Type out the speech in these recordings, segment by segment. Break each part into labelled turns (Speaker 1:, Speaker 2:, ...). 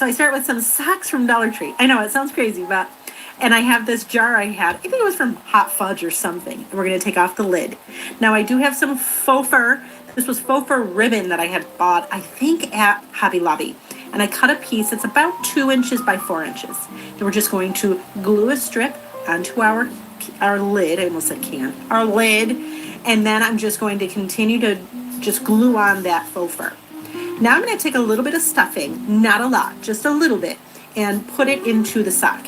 Speaker 1: so I start with some socks from Dollar Tree. I know it sounds crazy, but, and I have this jar I had, I think it was from Hot Fudge or something, and we're going to take off the lid. Now I do have some faux fur. This was faux fur ribbon that I had bought, I think at Hobby Lobby. And I cut a piece, it's about 2 inches by 4 inches. And we're just going to glue a strip onto our lid, I almost said can, our lid. And then I'm just going to continue to just glue on that faux fur. Now I'm going to take a little bit of stuffing, not a lot, just a little bit, and put it into the sock.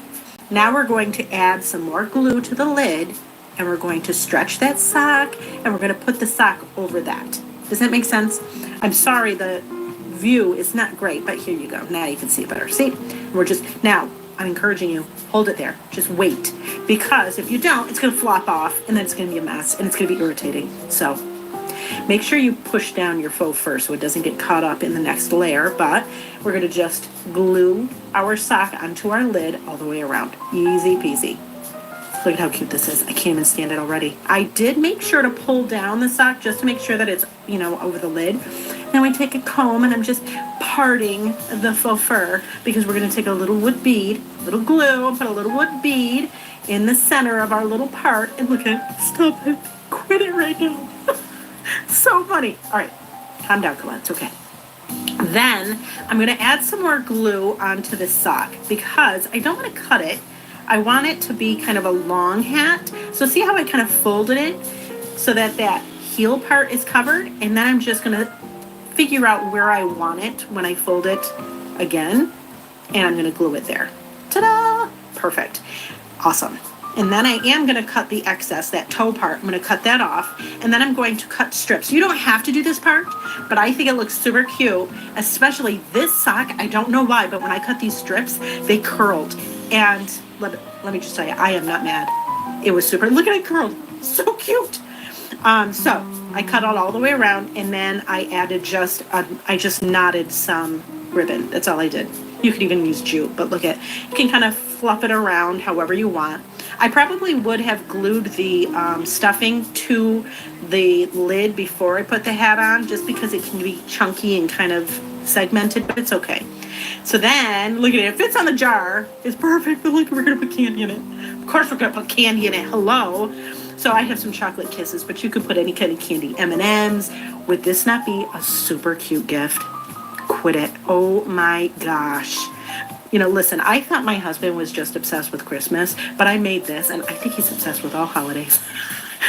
Speaker 1: Now we're going to add some more glue to the lid, and we're going to stretch that sock, and we're going to put the sock over that. Does that make sense? I'm sorry, the view is not great, but here you go. Now you can see it better. See? We're just, now I'm encouraging you, hold it there. Just wait. Because if you don't, it's going to flop off, and then it's going to be a mess, and it's going to be irritating. So make sure you push down your faux fur so it doesn't get caught up in the next layer, but we're going to just glue our sock onto our lid all the way around. Easy peasy. Look at how cute this is. I can't even stand it already. I did make sure to pull down the sock just to make sure that it's, you know, over the lid. Then we take a comb and I'm just parting the faux fur because we're going to take a little wood bead, little glue, and put a little wood bead in the center of our little part. And look at it. Stop it. Quit it right now. So funny. All right. Calm down, come on. It's okay. Then I'm going to add some more glue onto this sock because I don't want to cut it. I want it to be kind of a long hat. So see how I kind of folded it so that that heel part is covered? And then I'm just going to figure out where I want it when I fold it again. And I'm going to glue it there. Ta-da! Perfect. Awesome. And then I am going to cut the excess, that toe part. I'm going to cut that off. And then I'm going to cut strips. You don't have to do this part, but I think it looks super cute, especially this sock. I don't know why, but when I cut these strips, they curled. And let me just tell you, I am not mad. It was super, look at it curled. So cute. So I cut it all the way around, and then I added I just knotted some ribbon. That's all I did. You could even use jute, but look at, you can kind of fluff it around however you want. I probably would have glued the stuffing to the lid before I put the hat on, just because it can be chunky and kind of segmented, but it's okay. So then, look at it, it fits on the jar. It's perfect, but look, we're gonna put candy in it. Of course we're gonna put candy in it, hello. So I have some chocolate kisses, but you could put any kind of candy. M&Ms. Would this not be a super cute gift? Quit it. Oh my gosh. You know, listen, I thought my husband was just obsessed with Christmas, but I made this, and I think he's obsessed with all holidays.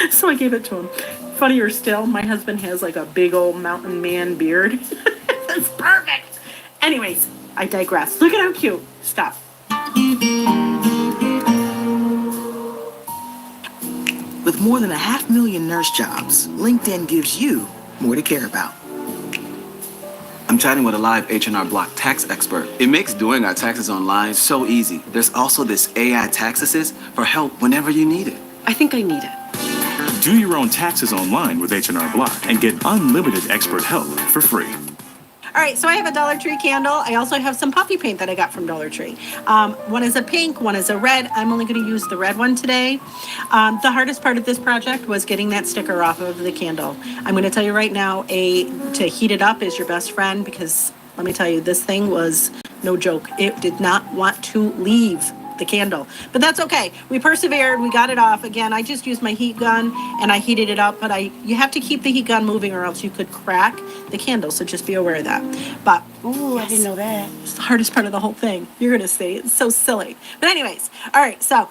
Speaker 1: So I gave it to him. Funnier still, my husband has like a big old mountain man beard. That's perfect. Anyways, I digress. Look at how cute. Stop.
Speaker 2: With more than 500,000 nurse jobs, LinkedIn gives you more to care about.
Speaker 3: I'm chatting with a live H&R Block tax expert. It makes doing our taxes online so easy. There's also this AI tax assist for help whenever you need it.
Speaker 4: I think I need it.
Speaker 5: Do your own taxes online with H&R Block and get unlimited expert help for free.
Speaker 1: All right, so I have a Dollar Tree candle. I also have some puffy paint that I got from Dollar Tree. One is a pink, one is a red. I'm only going to use the red one today. The hardest part of this project was getting that sticker off of the candle. I'm going to tell you right now, to heat it up is your best friend, because let me tell you, this thing was no joke. It did not want to leave the candle, but that's okay. We persevered, we got it off. Again, I just used my heat gun and I heated it up, but you have to keep the heat gun moving or else you could crack the candle, so just be aware of that. But
Speaker 4: Ooh, yes, I didn't know that.
Speaker 1: It's the hardest part of the whole thing. You're gonna see, it's so silly. But anyways, all right, so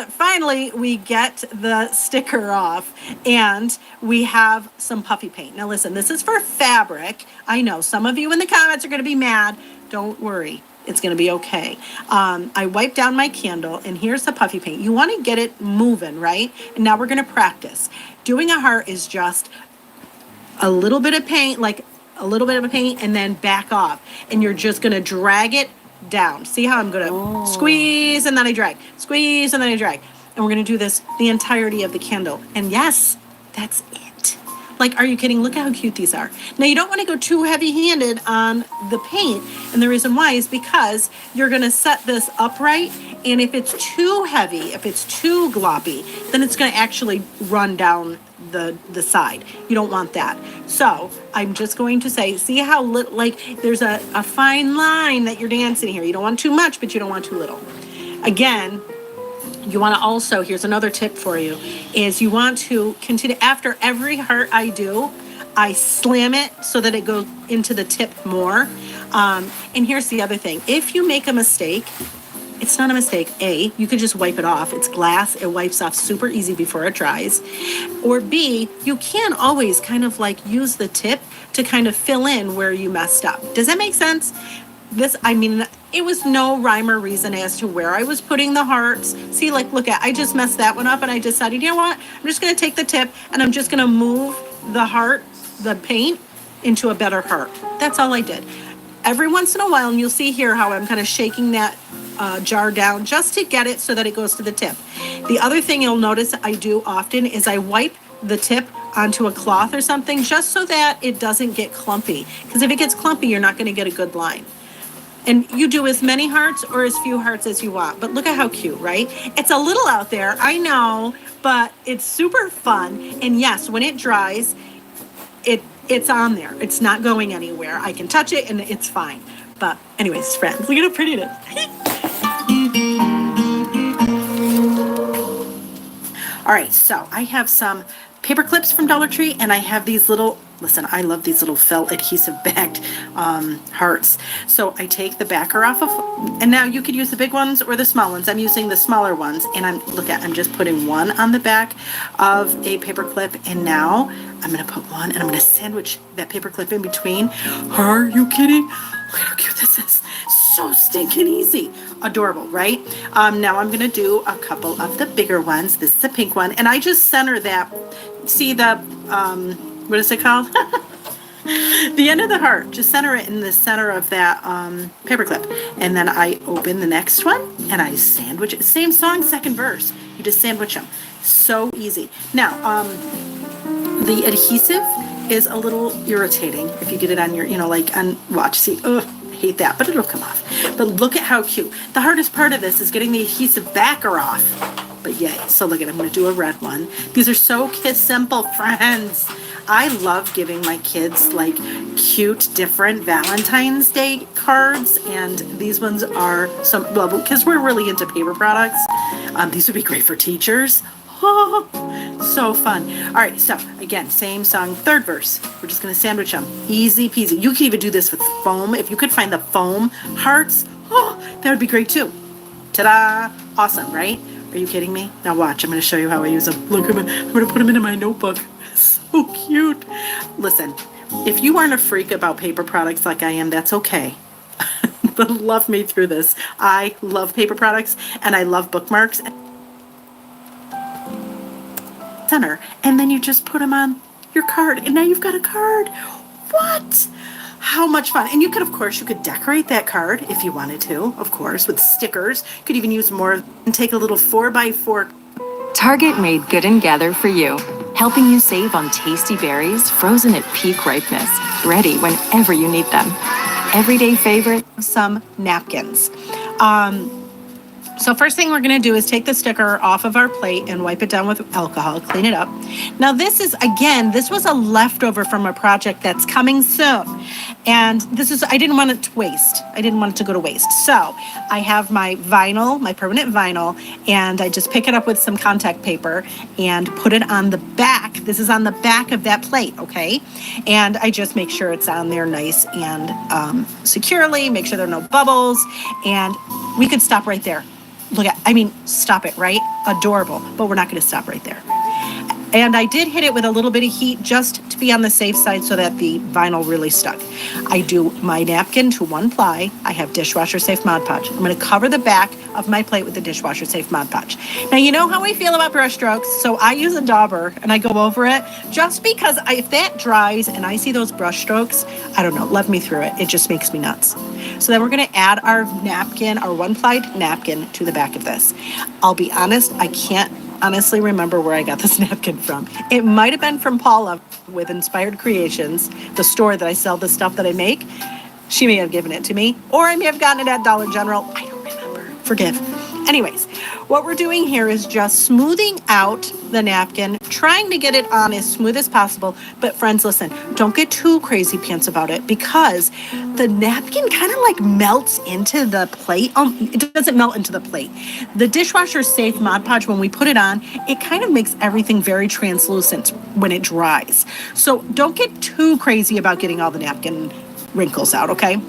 Speaker 1: finally we get the sticker off, and we have some puffy paint. Now listen, this is for fabric. I know some of you in the comments are gonna be mad. Don't worry. It's going to be okay. I wiped down my candle, and here's the puffy paint. You want to get it moving, right? And now we're going to practice. Doing a heart is just a little bit of paint, like a little bit of a paint, and then back off. And you're just going to drag it down. See how I'm going to squeeze, and then I drag. Squeeze, and then I drag. And we're going to do this the entirety of the candle. And yes, that's it. Like, are you kidding? Look at how cute these are. Now, you don't want to go too heavy-handed on the paint, and the reason why is because you're going to set this upright, and if it's too heavy, if it's too gloppy, then it's going to actually run down the side. You don't want that. So I'm just going to say, see how like there's a fine line that you're dancing here. You don't want too much, but you don't want too little. Again, you want to also, here's another tip for you, is you want to continue, after every heart I do, I slam it so that it goes into the tip more. And here's the other thing. If you make a mistake, it's not a mistake. A, you could just wipe it off. It's glass. It wipes off super easy before it dries. Or B, you can always kind of like use the tip to kind of fill in where you messed up. Does that make sense? I mean, it was no rhyme or reason as to where I was putting the hearts. See, like, look at, I just messed that one up and I decided, you know what? I'm just going to take the tip and I'm just going to move the heart, the paint, into a better heart. That's all I did. Every once in a while, and you'll see here how I'm kind of shaking that jar down just to get it so that it goes to the tip. The other thing you'll notice I do often is I wipe the tip onto a cloth or something just so that it doesn't get clumpy. Because if it gets clumpy, you're not going to get a good line. And you do as many hearts or as few hearts as you want. But look at how cute, right? It's a little out there, I know, but it's super fun. And yes, when it dries, it's on there. It's not going anywhere. I can touch it and it's fine. But anyways, friends, look at how pretty it is. All right, so I have some paper clips from Dollar Tree, and I have these little, listen, I love these little felt adhesive backed hearts. So I take the backer off of, and now you could use the big ones or the small ones. I'm using the smaller ones, and I'm just putting one on the back of a paper clip, and now I'm gonna put one, and I'm gonna sandwich that paper clip in between. Are you kidding? Look how cute this is. So stinking easy. Adorable, right? Now I'm gonna do a couple of the bigger ones. This is the pink one, and I just center that. See the, what is it called? The end of the heart. Just center it in the center of that paper clip. And then I open the next one, and I sandwich it. Same song, second verse. You just sandwich them. So easy. Now, the adhesive is a little irritating if you get it on your, like on watch. See, ugh, I hate that, but it'll come off. But look at how cute. The hardest part of this is getting the adhesive backer off. But yay. So look at, I'm going to do a red one. These are so kid simple, friends. I love giving my kids like cute, different Valentine's Day cards. And these ones are well, because we're really into paper products. These would be great for teachers. Oh, so fun. All right, so again, same song, third verse. We're just going to sandwich them. Easy peasy. You can even do this with foam. If you could find the foam hearts, that would be great too. Ta-da. Awesome, right? Are you kidding me? Now watch, I'm going to show you how I use them. Look at them. I'm going to put them into my notebook. So cute. Listen, if you aren't a freak about paper products like I am, that's okay. But love me through this. I love paper products and I love bookmarks. Center, and then you just put them on your card, and now you've got a card. What? How much fun. And you could, of course, you could decorate that card if you wanted to, of course, with stickers. You could even use more and take a little 4x4.
Speaker 6: Target made Good and Gather for you, helping you save on tasty berries frozen at peak ripeness, ready whenever you need them. Everyday favorite.
Speaker 1: Some napkins. So first thing we're going to do is take the sticker off of our plate and wipe it down with alcohol, clean it up. Now this is, again, this was a leftover from a project that's coming soon. And this is, I didn't want it to waste. I didn't want it to go to waste. So I have my vinyl, my permanent vinyl, and I just pick it up with some contact paper and put it on the back. This is on the back of that plate, okay? And I just make sure it's on there nice and securely, make sure there are no bubbles, and we could stop right there. Look at, stop it, right? Adorable, but we're not going to stop right there. And I did hit it with a little bit of heat just to be on the safe side so that the vinyl really stuck. I do my napkin to 1 ply. I have dishwasher safe Mod Podge. I'm going to cover the back of my plate with the dishwasher safe Mod Podge. Now, you know how I feel about brush strokes, so I use a dauber and I go over it just because if that dries and I see those brush strokes, I don't know, love me through it. It just makes me nuts. So then we're going to add our napkin, our 1 ply napkin to the back of this. I'll be honest, I can't honestly remember where I got this napkin from. It might have been from Paula with Inspired Creations, the store that I sell the stuff that I make. She may have given it to me, or I may have gotten it at Dollar General. I don't remember. Forgive. Anyways, what we're doing here is just smoothing out the napkin, trying to get it on as smooth as possible. But friends, listen, don't get too crazy pants about it, because the napkin kind of like melts into the plate. It doesn't melt into the plate. The dishwasher safe Mod Podge, when we put it on, it kind of makes everything very translucent when it dries. So don't get too crazy about getting all the napkin wrinkles out, okay?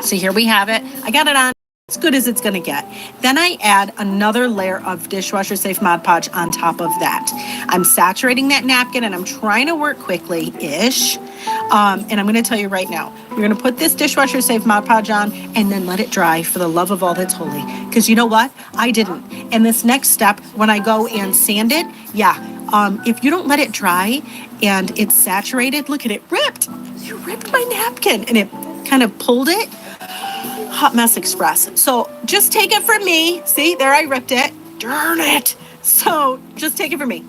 Speaker 1: So here we have it. I got it on as good as it's going to get. Then I add another layer of dishwasher safe Mod Podge on top of that. I'm saturating that napkin and I'm trying to work quickly-ish. And I'm going to tell you right now, you're going to put this dishwasher safe Mod Podge on and then let it dry for the love of all that's holy. Because you know what? I didn't. And this next step, when I go and sand it, if you don't let it dry and it's saturated, look at it, ripped. You ripped my napkin and it kind of pulled it. Hot Mess Express. So just take it from me. See, there I ripped it. Darn it. So just take it from me.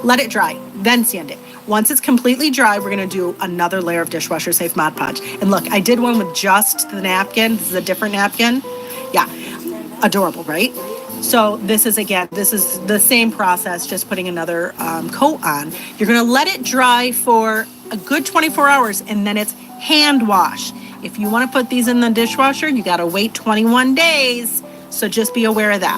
Speaker 1: Let it dry, then sand it. Once it's completely dry, we're going to do another layer of dishwasher safe Mod Podge. And look, I did one with just the napkin. This is a different napkin. Yeah, adorable, right? So this is the same process, just putting another coat on. You're going to let it dry for a good 24 hours, and then it's hand wash. If you want to put these in the dishwasher, you got to wait 21 days. So just be aware of that.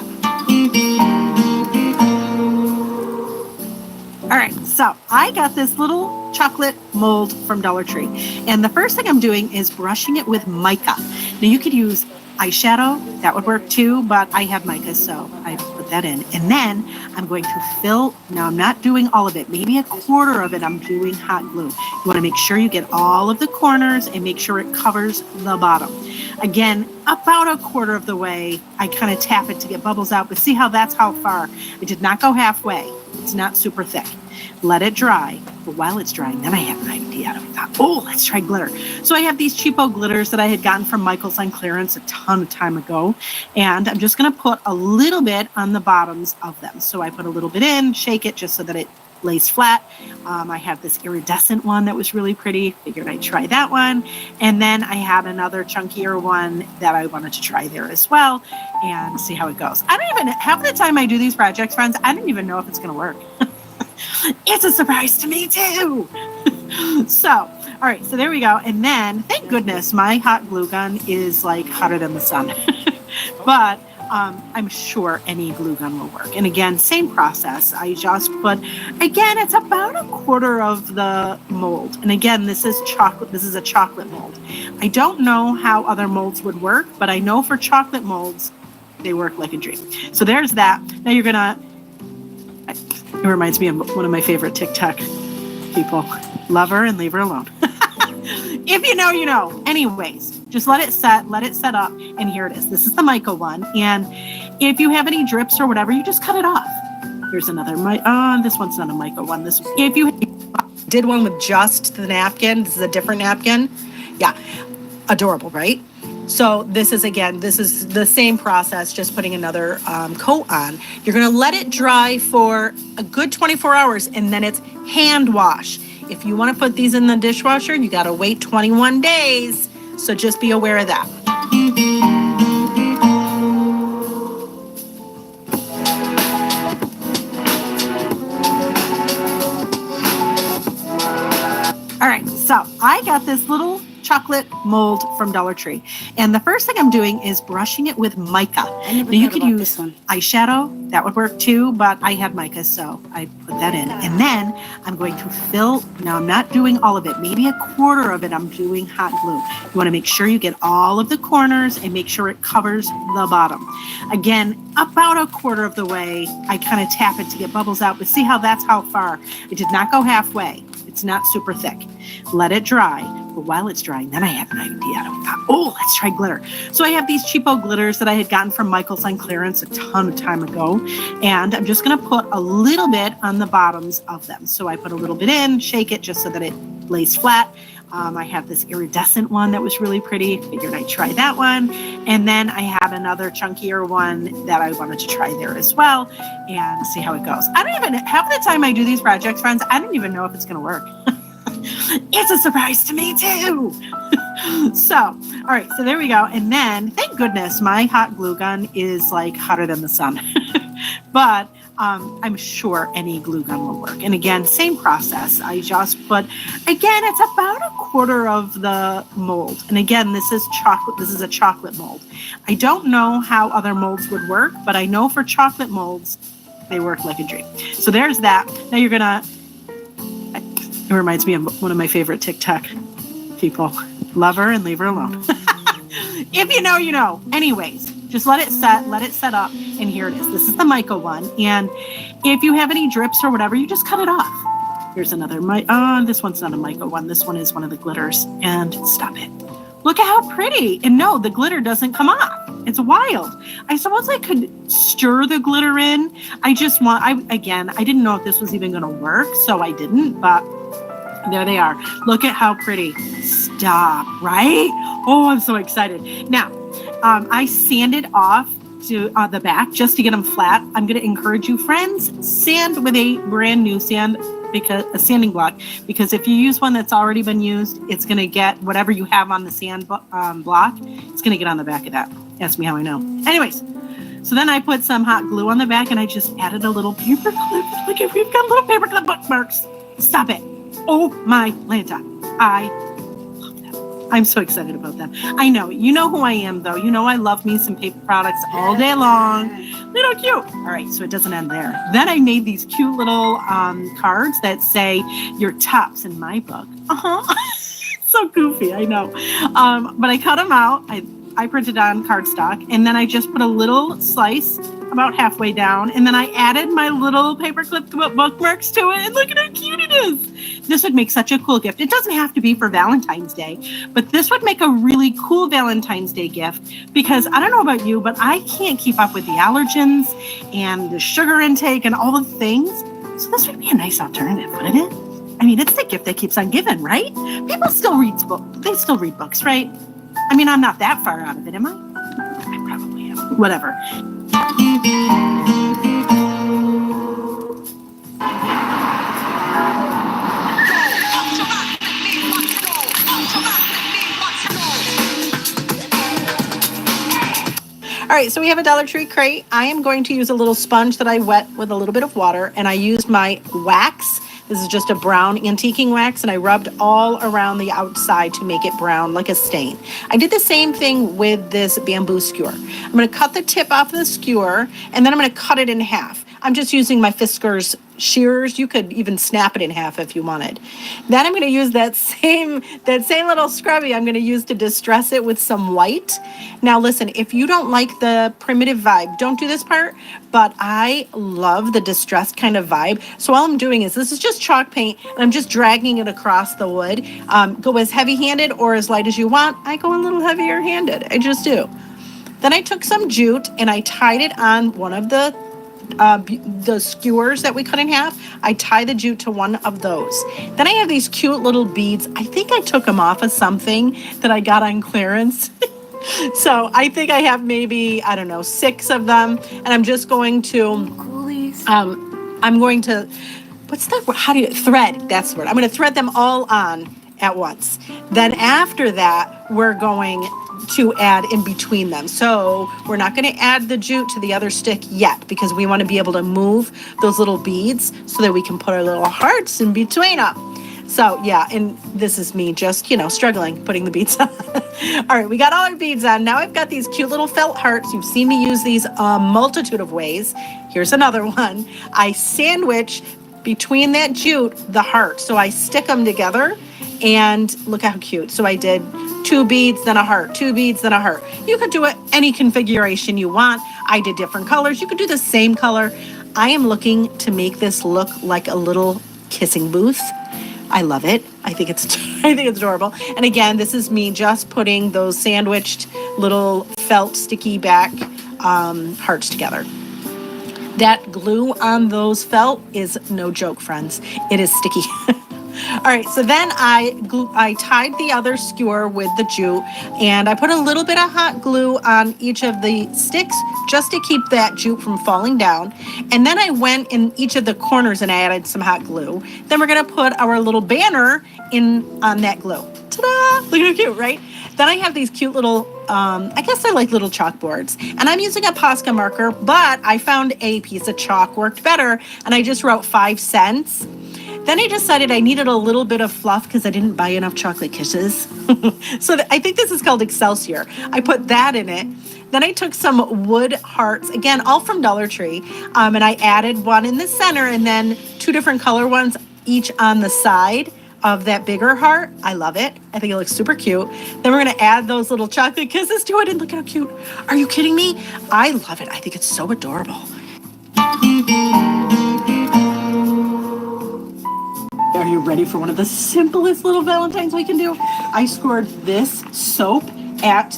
Speaker 1: All right, so I got this little chocolate mold from Dollar Tree. And the first thing I'm doing is brushing it with mica. Now you could use eyeshadow, that would work too, but I have mica, so I put that in. And then I'm going to fill, now I'm not doing all of it, maybe a quarter of it I'm doing hot glue. You want to make sure you get all of the corners and make sure it covers the bottom. Again, about a quarter of the way, I kind of tap it to get bubbles out, but see how that's how far. I did not go halfway. It's not super thick. Let it dry. But while it's drying, then I had an idea. I thought, oh, let's try glitter. So I have these cheapo glitters that I had gotten from Michael's on clearance a ton of time ago. And I'm just going to put a little bit on the bottoms of them. So I put a little bit in, shake it just so that it lays flat. I have this iridescent one that was really pretty. Figured I'd try that one. And then I had another chunkier one that I wanted to try there as well and see how it goes. I don't even, half the time I do these projects, friends, I don't even know if it's going to work. It's a surprise to me too. So, all right, so there we go. And then, thank goodness, my hot glue gun is like hotter than the sun. But I'm sure any glue gun will work. And again, same process. I just put, again, it's about a quarter of the mold. And again, this is chocolate. This is a chocolate mold. I don't know how other molds would work, but I know for chocolate molds, they work like a dream. So there's that. Now you're gonna, it reminds me of one of my favorite TikTok people. Love her and leave her alone. If you know, you know. Anyways, just let it set up, and here it is. This is the mica one, and if you have any drips or whatever, you just cut it off. Here's another this one's not a mica one. If you did one with just the napkin, this is a different napkin. Yeah, adorable, right? So this is the same process, just putting another coat on. You're going to let it dry for a good 24 hours, and then it's hand wash. If you want to put these in the dishwasher, you got to wait 21 days. So just be aware of that. All right, so I got this little chocolate mold from Dollar Tree. And the first thing I'm doing is brushing it with mica. Now you could use eyeshadow, that would work too, but I had mica, so I put that in. And then I'm going to fill, now I'm not doing all of it, maybe a quarter of it I'm doing hot glue. You want to make sure you get all of the corners and make sure it covers the bottom. Again, about a quarter of the way, I kind of tap it to get bubbles out, but see how that's how far. I did not go halfway. It's not super thick. Let it dry. But while it's drying, then I had an idea. I thought, oh, let's try glitter. So I have these cheapo glitters that I had gotten from Michael's on clearance a ton of time ago. And I'm just going to put a little bit on the bottoms of them. So I put a little bit in, shake it just so that it lays flat. I have this iridescent one that was really pretty. Figured I'd try that one. And then I have another chunkier one that I wanted to try there as well and see how it goes. I don't even, half the time I do these projects, friends, I don't even know if it's going to work. It's a surprise to me too. So, all right, so there we go. And then, thank goodness, my hot glue gun is like hotter than the sun. But I'm sure any glue gun will work. And again, same process. I just put, again, it's about a quarter of the mold. And again, this is chocolate. This is a chocolate mold. I don't know how other molds would work, but I know for chocolate molds, they work like a dream. So there's that. Now you're gonna, it reminds me of one of my favorite TikTok people. Love her and leave her alone. If you know, you know. Anyways, just let it set up, and here it is. This is the mica one, and if you have any drips or whatever, you just cut it off. Here's another this one's not a mica one. This one is one of the glitters, and stop it. Look at how pretty. And no, the glitter doesn't come off. It's wild. I suppose I could stir the glitter in. I didn't know if this was even going to work, so I didn't, but there they are. Look at how pretty. Stop, right? Oh, I'm so excited. Now, I sanded off to the back just to get them flat. I'm going to encourage you, friends, sand with a brand new a sanding block, because if you use one that's already been used, it's going to get whatever you have on the sand block, it's going to get on the back of that. Ask me how I know. Anyways, so then I put some hot glue on the back, and I just added a little paper clip. Look, if we've got little paper clip bookmarks. Stop it. Oh my Lanta. I love them. I'm so excited about them. I know. You know who I am, though. You know I love me some paper products all day long. Little cute. All right, so it doesn't end there. Then I made these cute little cards that say, "Your tops in my book." So goofy, I know. But I cut them out. I printed on cardstock, and then I just put a little slice about halfway down, and then I added my little paperclip bookmarks to it, and look at how cute it is. This would make such a cool gift. It doesn't have to be for Valentine's Day, but this would make a really cool Valentine's Day gift, because I don't know about you, but I can't keep up with the allergens and the sugar intake and all the things, so this would be a nice alternative, wouldn't it? I mean, it's the gift that keeps on giving, right? People still read books. They still read books, right? I mean, I'm not that far out of it, am I? I probably am. Whatever. All right, so we have a Dollar Tree crate. I am going to use a little sponge that I wet with a little bit of water, and I used my wax. This is just a brown antiquing wax, and I rubbed all around the outside to make it brown like a stain. I did the same thing with this bamboo skewer. I'm going to cut the tip off the skewer, and then I'm going to cut it in half. I'm just using my Fiskars shears. You could even snap it in half if you wanted. Then I'm going to use that same little scrubby. I'm going to use to distress it with some white. Now listen, if you don't like the primitive vibe, don't do this part, but I love the distressed kind of vibe. So all I'm doing is, this is just chalk paint, and I'm just dragging it across the wood. Go as heavy-handed or as light as you want. I go a little heavier-handed. I just do. Then I took some jute and I tied it on one of the skewers that we cut in half. I tie the jute to one of those. Then I have these cute little beads. I think I took them off of something that I got on clearance. So I think I have maybe, I don't know, 6 of them. And I'm just going to, I'm going to, thread, that's the word. I'm going to thread them all on at once. Then after that, we're going to add in between them. So we're not going to add the jute to the other stick yet, because we want to be able to move those little beads so that we can put our little hearts in between them. So yeah, and this is me just, struggling putting the beads on. All right, we got all our beads on. Now I've got these cute little felt hearts. You've seen me use these a multitude of ways. Here's another one. I sandwich between that jute the heart. So I stick them together, and look how cute. So I did 2 beads, then a heart, 2 beads, then a heart. You could do it any configuration you want. I did different colors. You could do the same color. I am looking to make this look like a little kissing booth. I love it. I think it's adorable. And again, this is me just putting those sandwiched little felt sticky back hearts together. That glue on those felt is no joke, friends. It is sticky. All right, so then I tied the other skewer with the jute, and I put a little bit of hot glue on each of the sticks just to keep that jute from falling down. And then I went in each of the corners and I added some hot glue. Then we're gonna put our little banner in on that glue. Ta-da! Look how cute, right? Then I have these cute little, I guess they're like little chalkboards. And I'm using a Posca marker, but I found a piece of chalk worked better, and I just wrote 5 cents. Then I decided I needed a little bit of fluff because I didn't buy enough chocolate kisses. So I think this is called Excelsior. I put that in it. Then I took some wood hearts, again, all from Dollar Tree, and I added one in the center and then 2 different color ones, each on the side of that bigger heart. I love it. I think it looks super cute. Then we're gonna add those little chocolate kisses to it, and look how cute. Are you kidding me? I love it. I think it's so adorable. Are you ready for one of the simplest little Valentines we can do? I scored this soap at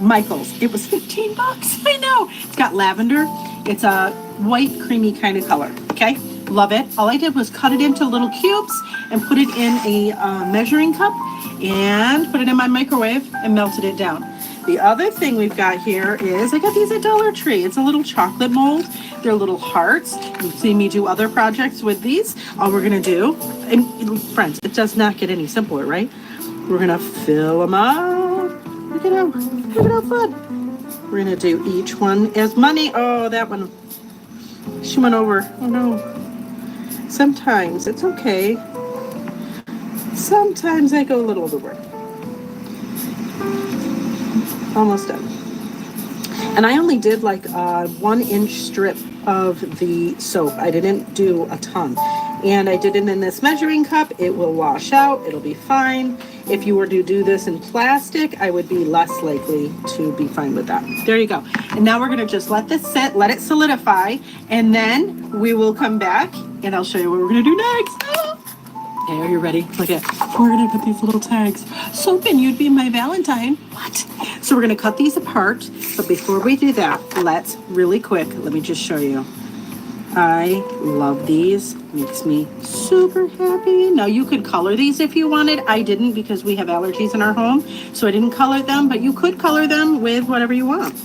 Speaker 1: Michael's. It was 15 bucks. I know. It's got lavender. It's a white creamy kind of color. Okay, love it. All I did was cut it into little cubes and put it in a measuring cup and put it in my microwave and melted it down. The other thing we've got here is, I got these at Dollar Tree. It's a little chocolate mold. They're little hearts. You've seen me do other projects with these. All we're gonna do, and friends, it does not get any simpler, right? We're gonna fill them up. Look at how fun. We're gonna do each one as money. Oh, that one, she went over. Oh no. Sometimes it's okay. Sometimes I go a little overboard. Almost done. And I only did like a 1-inch strip of the soap. I didn't do a ton. And I did it in this measuring cup. It will wash out. It'll be fine. If you were to do this in plastic, I would be less likely to be fine with that. There you go. And now we're going to just let this sit, let it solidify, and then we will come back and I'll show you what we're going to do next. Okay, are you ready? Look at, we're gonna put these little tags. Soapin', you'd be my Valentine. What? So we're gonna cut these apart, but before we do that, let's really quick, let me just show you. I love these, makes me super happy. Now you could color these if you wanted. I didn't because we have allergies in our home, so I didn't color them, but you could color them with whatever you want.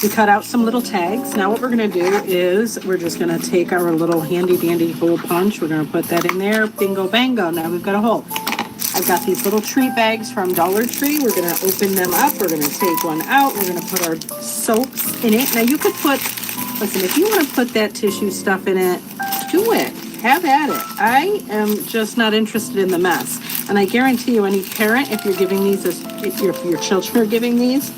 Speaker 1: We cut out some little tags. Now what we're gonna do is we're just gonna take our little handy dandy hole punch. We're gonna put that in there, bingo bango. Now we've got a hole. I've got these little treat bags from Dollar Tree. We're gonna open them up. We're gonna take one out. We're gonna put our soaps in it. Now you could put, listen, if you wanna put that tissue stuff in it, do it, have at it. I am just not interested in the mess. And I guarantee you any parent, if you're giving these, if your children are giving these,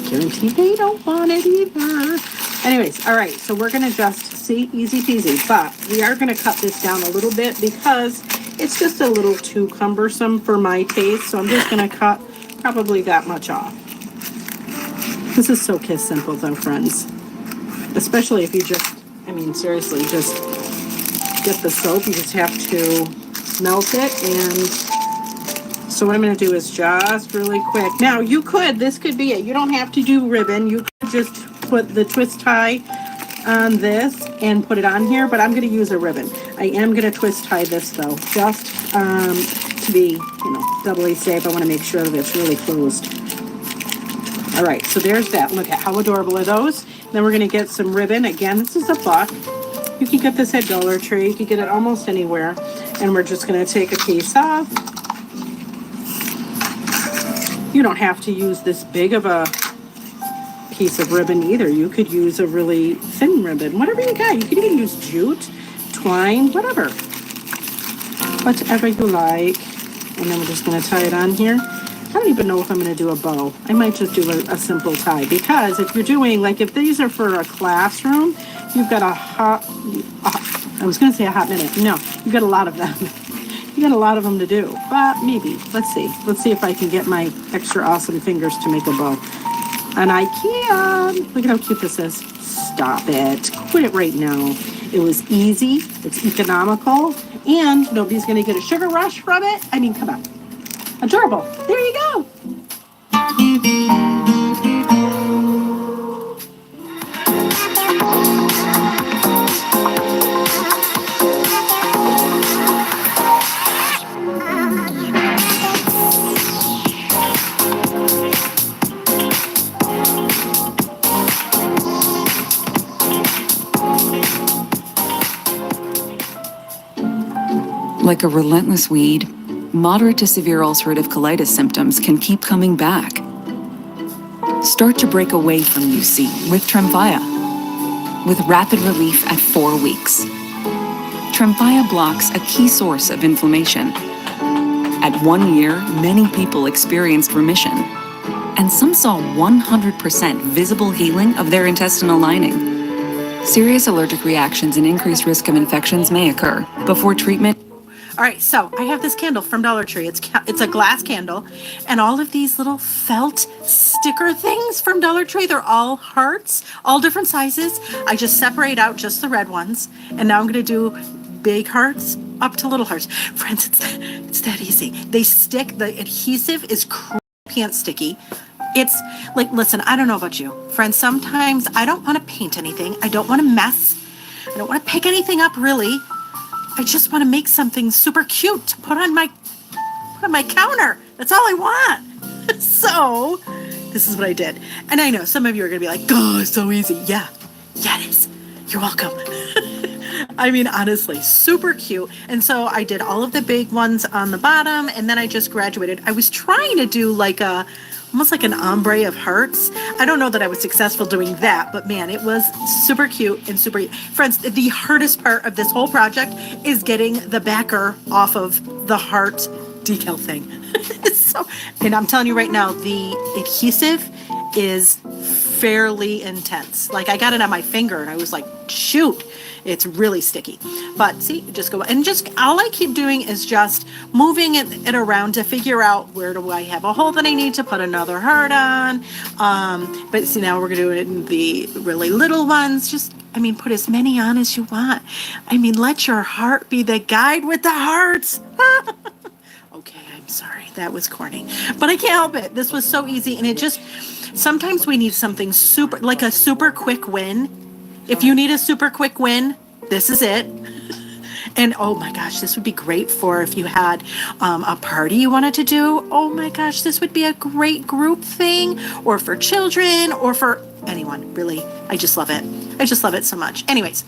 Speaker 1: guarantee they don't want it either. Anyways, all right, so we're gonna just, see, easy peasy, but we are gonna cut this down a little bit because it's just a little too cumbersome for my taste, so I'm just gonna cut probably that much off. This is so kiss simple though, friends. Especially if you just, I mean, seriously, just get the soap, you just have to melt it. And so what I'm going to do is just really quick. Now you could, this could be it. You don't have to do ribbon. You could just put the twist tie on this and put it on here, but I'm going to use a ribbon. I am going to twist tie this though, just to be, you know, doubly safe. I want to make sure that it's really closed. All right, so there's that. Look at how adorable are those. Then we're going to get some ribbon. Again, this is $1. You can get this at Dollar Tree. You can get it almost anywhere. And we're just going to take a piece off. You don't have to use this big of a piece of ribbon either. You could use a really thin ribbon, whatever you got. You could even use jute, twine, whatever. Whatever you like. And then we're just going to tie it on here. I don't even know if I'm going to do a bow. I might just do a simple tie, because if you're doing, like if these are for a classroom, you've got I was going to say a hot minute. No, you've got a lot of them. You got a lot of them to do, but maybe. Let's see. Let's see if I can get my extra awesome fingers to make a bow. And I can. Look at how cute this is. Stop it. Quit it right now. It was easy. It's economical. And nobody's going to get a sugar rush from it. I mean, come on. Adorable. There you go.
Speaker 7: Like a relentless weed, moderate to severe ulcerative colitis symptoms can keep coming back. Start to break away from UC with Tremfya, with rapid relief at 4 weeks. Tremfya blocks a key source of inflammation. At 1 year, many people experienced remission, and some saw 100% visible healing of their intestinal lining. Serious allergic reactions and increased risk of infections may occur before treatment.
Speaker 1: All right, so I have this candle from Dollar Tree. It's a glass candle, and all of these little felt sticker things from Dollar Tree, they're all hearts, all different sizes. I just separate out just the red ones, and now I'm gonna do big hearts up to little hearts. Friends, it's that easy. They stick, the adhesive is crappy and sticky. It's like, listen, I don't know about you. Friends, sometimes I don't want to paint anything. I don't want to mess. I don't want to pick anything up, really. I just want to make something super cute to put on my counter. That's all I want. So this is what I did. And I know some of you are going to be like, oh, it's so easy. Yeah, it is. You're welcome. I mean, honestly, super cute. And so I did all of the big ones on the bottom, and then I just graduated. I was trying to do like almost like an ombre of hearts. I don't know that I was successful doing that, but man, it was super cute and super. Friends, the hardest part of this whole project is getting the backer off of the heart decal thing. And I'm telling you right now, the adhesive is fairly intense. Like, I got it on my finger and I was like, shoot, it's really sticky. But see, just go, and just all I keep doing is just moving it around to figure out where do I have a hole that I need to put another heart on. But see, now we're gonna do it in the really little ones. Just, I mean, put as many on as you want. I mean, let your heart be the guide with the hearts. Okay, I'm sorry, that was corny, but I can't help it. This was so easy, and it just, sometimes we need something super, like a super quick win. If you need a super quick win, this is it. And oh my gosh, this would be great for if you had a party you wanted to do. Oh my gosh, this would be a great group thing, or for children, or for anyone, really. I just love it. I just love it so much. Anyways,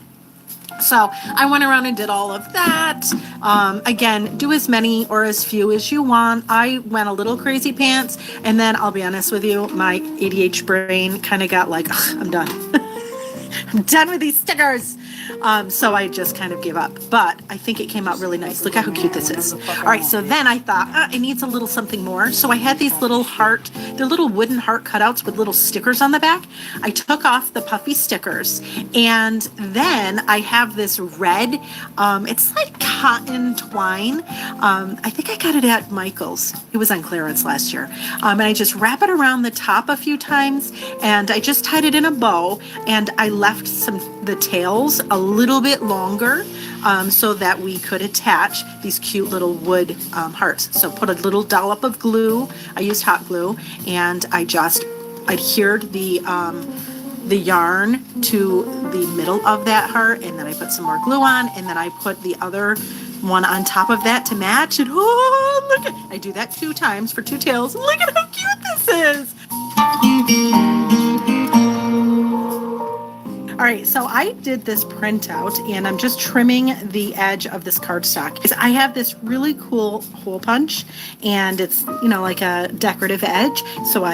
Speaker 1: so I went around and did all of that. Again, do as many or as few as you want. I went a little crazy pants, and then I'll be honest with you, my ADHD brain kind of got like, I'm done. I'm done with these stickers. So I just kind of gave up, but I think it came out really nice. Look how cute this is. All right, so then I thought it needs a little something more. So I had these little heart, they're little wooden heart cutouts with little stickers on the back. I took off the puffy stickers, and then I have this red, it's like cotton twine. I think I got it at Michael's. It was on clearance last year. And I just wrap it around the top a few times, and I just tied it in a bow, and I left the tails a little bit longer so that we could attach these cute little wood hearts. So put a little dollop of glue. I used hot glue, and I just adhered the yarn to the middle of that heart, and then I put some more glue on, and then I put the other one on top of that to match. And oh, look, I do that 2 times for 2 tails. Look at how cute this is. All right, so I did this printout, and I'm just trimming the edge of this cardstock. I have this really cool hole punch, and it's, like a decorative edge. So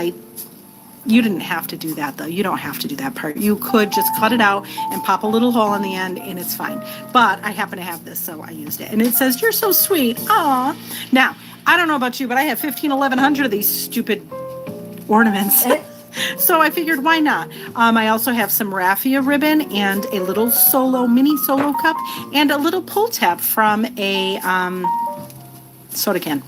Speaker 1: you didn't have to do that though. You don't have to do that part. You could just cut it out and pop a little hole in the end, and it's fine. But I happen to have this, so I used it. And it says, "You're so sweet." Aw. Now, I don't know about you, but I have 1,100 of these stupid ornaments. So I figured, why not? I also have some raffia ribbon and a little mini solo cup and a little pull tab from a soda can.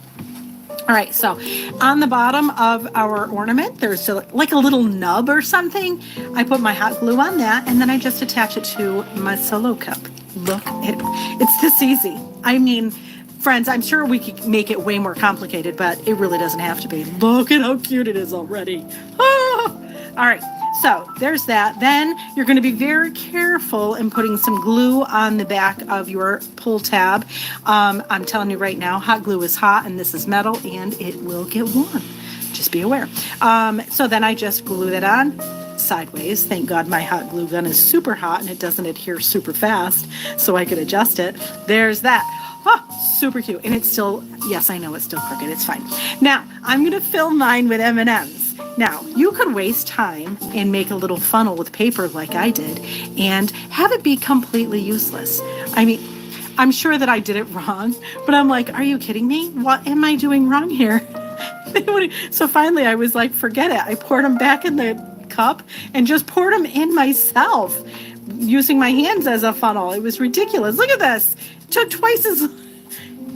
Speaker 1: All right, so on the bottom of our ornament, there's like a little nub or something. I put my hot glue on that, and then I just attach it to my solo cup. Look, it's this easy. I mean, friends, I'm sure we could make it way more complicated, but it really doesn't have to be. Look at how cute it is already. Ah! All right, so there's that. Then you're going to be very careful in putting some glue on the back of your pull tab. I'm telling you right now, hot glue is hot, and this is metal, and it will get warm. Just be aware. So then I just glue that on sideways. Thank God my hot glue gun is super hot, and it doesn't adhere super fast, so I could adjust it. There's that. Oh, super cute. And it's still, yes, I know it's still crooked. It's fine. Now, I'm going to fill mine with M&Ms. Now, you could waste time and make a little funnel with paper like I did and have it be completely useless. I mean, I'm sure that I did it wrong, but I'm like, are you kidding me? What am I doing wrong here? So finally I was like, forget it. I poured them back in the cup and just poured them in myself using my hands as a funnel. It was ridiculous. Look at this. It took twice as...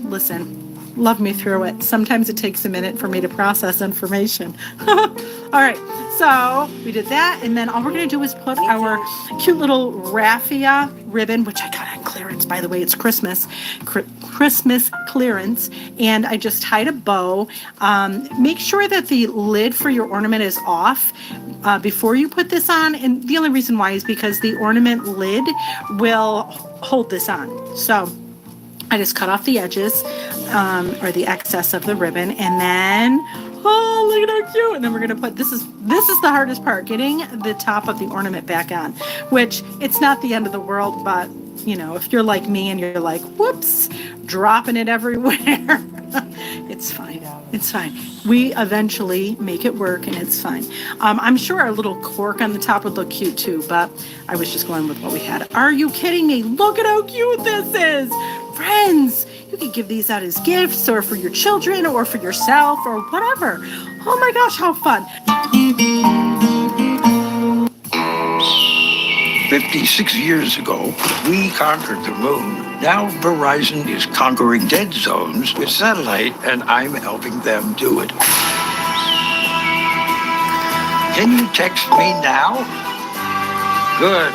Speaker 1: Listen, love me through it. Sometimes it takes a minute for me to process information. All right, so we did that, and then all we're gonna do is put our cute little raffia ribbon, which I got on clearance, by the way. It's Christmas clearance, and I just tied a bow. Make sure that the lid for your ornament is off before you put this on, and the only reason why is because the ornament lid will hold this on. So I just cut off the edges or the excess of the ribbon, and then oh, look at how cute. And then we're gonna put, this is the hardest part, getting the top of the ornament back on, which it's not the end of the world, but you know, if you're like me and you're like, whoops, dropping it everywhere, it's fine. It's fine. We eventually make it work, and it's fine. I'm sure our little cork on the top would look cute too, but I was just going with what we had. Are you kidding me? Look at how cute this is. Friends, you could give these out as gifts or for your children or for yourself or whatever. Oh my gosh, how fun.
Speaker 8: 56 years ago, we conquered the moon. Now Verizon is conquering dead zones with satellite, and I'm helping them do it. Can you text me now? Good.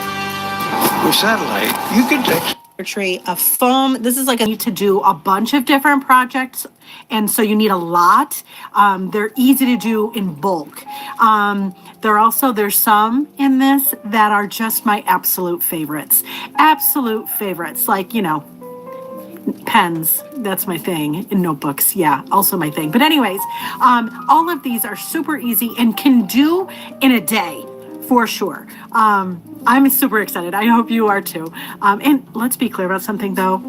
Speaker 8: With satellite, you can text
Speaker 1: Tree of foam. This is like a need to do a bunch of different projects, and so you need a lot. They're easy to do in bulk. There's some in this that are just my absolute favorites. Absolute favorites, like, you know, pens, that's my thing. In notebooks, yeah, also my thing. But anyways, all of these are super easy and can do in a day for sure. I'm super excited. I hope you are too. And let's be clear about something though.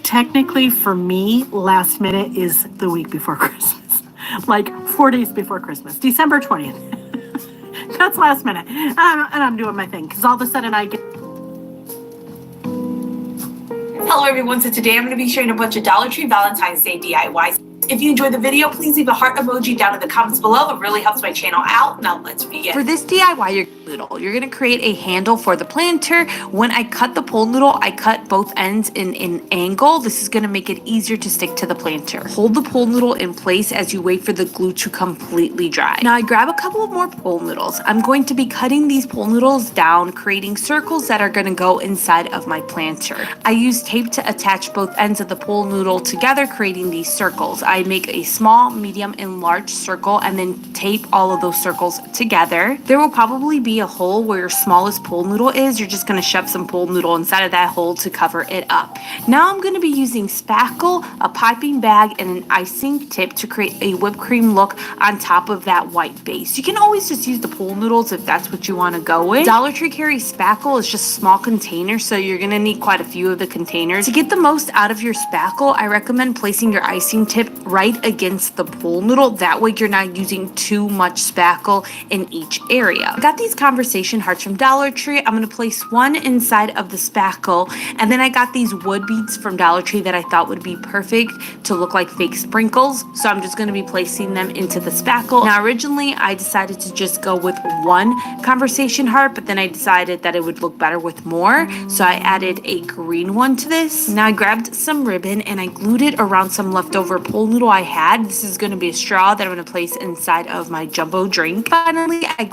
Speaker 1: Technically for me, last minute is the week before Christmas. Like 4 days before Christmas, December 20th. That's last minute. And I'm doing my thing because all of a sudden I get...
Speaker 9: Hello everyone, so today I'm going to be sharing a bunch of Dollar Tree Valentine's Day DIYs. If you enjoyed the video, please leave a heart emoji down in the comments below. It really helps my channel out. Now let's begin.
Speaker 10: For this DIY, you're going to create a handle for the planter. When I cut the pole noodle, I cut both ends in an angle. This is going to make it easier to stick to the planter. Hold the pole noodle in place as you wait for the glue to completely dry. Now I grab a couple of more pole noodles. I'm going to be cutting these pole noodles down, creating circles that are going to go inside of my planter. I use tape to attach both ends of the pole noodle together, creating these circles. I make a small, medium, and large circle and then tape all of those circles together. There will probably be a hole where your smallest pole noodle is. You're just going to shove some pole noodle inside of that hole to cover it up. Now I'm going to be using spackle, a piping bag, and an icing tip to create a whipped cream look on top of that white base. You can always just use the pole noodles if that's what you want to go with. Dollar Tree carries spackle. It's just small containers, so you're going to need quite a few of the containers. To get the most out of your spackle, I recommend placing your icing tip right against the pole noodle. That way you're not using too much spackle in each area. I got these conversation hearts from Dollar Tree. I'm going to place one inside of the spackle, and then I got these wood beads from Dollar Tree that I thought would be perfect to look like fake sprinkles, so I'm just going to be placing them into the spackle. Now originally I decided to just go with one conversation heart, but then I decided that it would look better with more, so I added a green one to this. Now I grabbed some ribbon and I glued it around some leftover pole noodle I had. This is going to be a straw that I'm going to place inside of my jumbo drink. Finally, I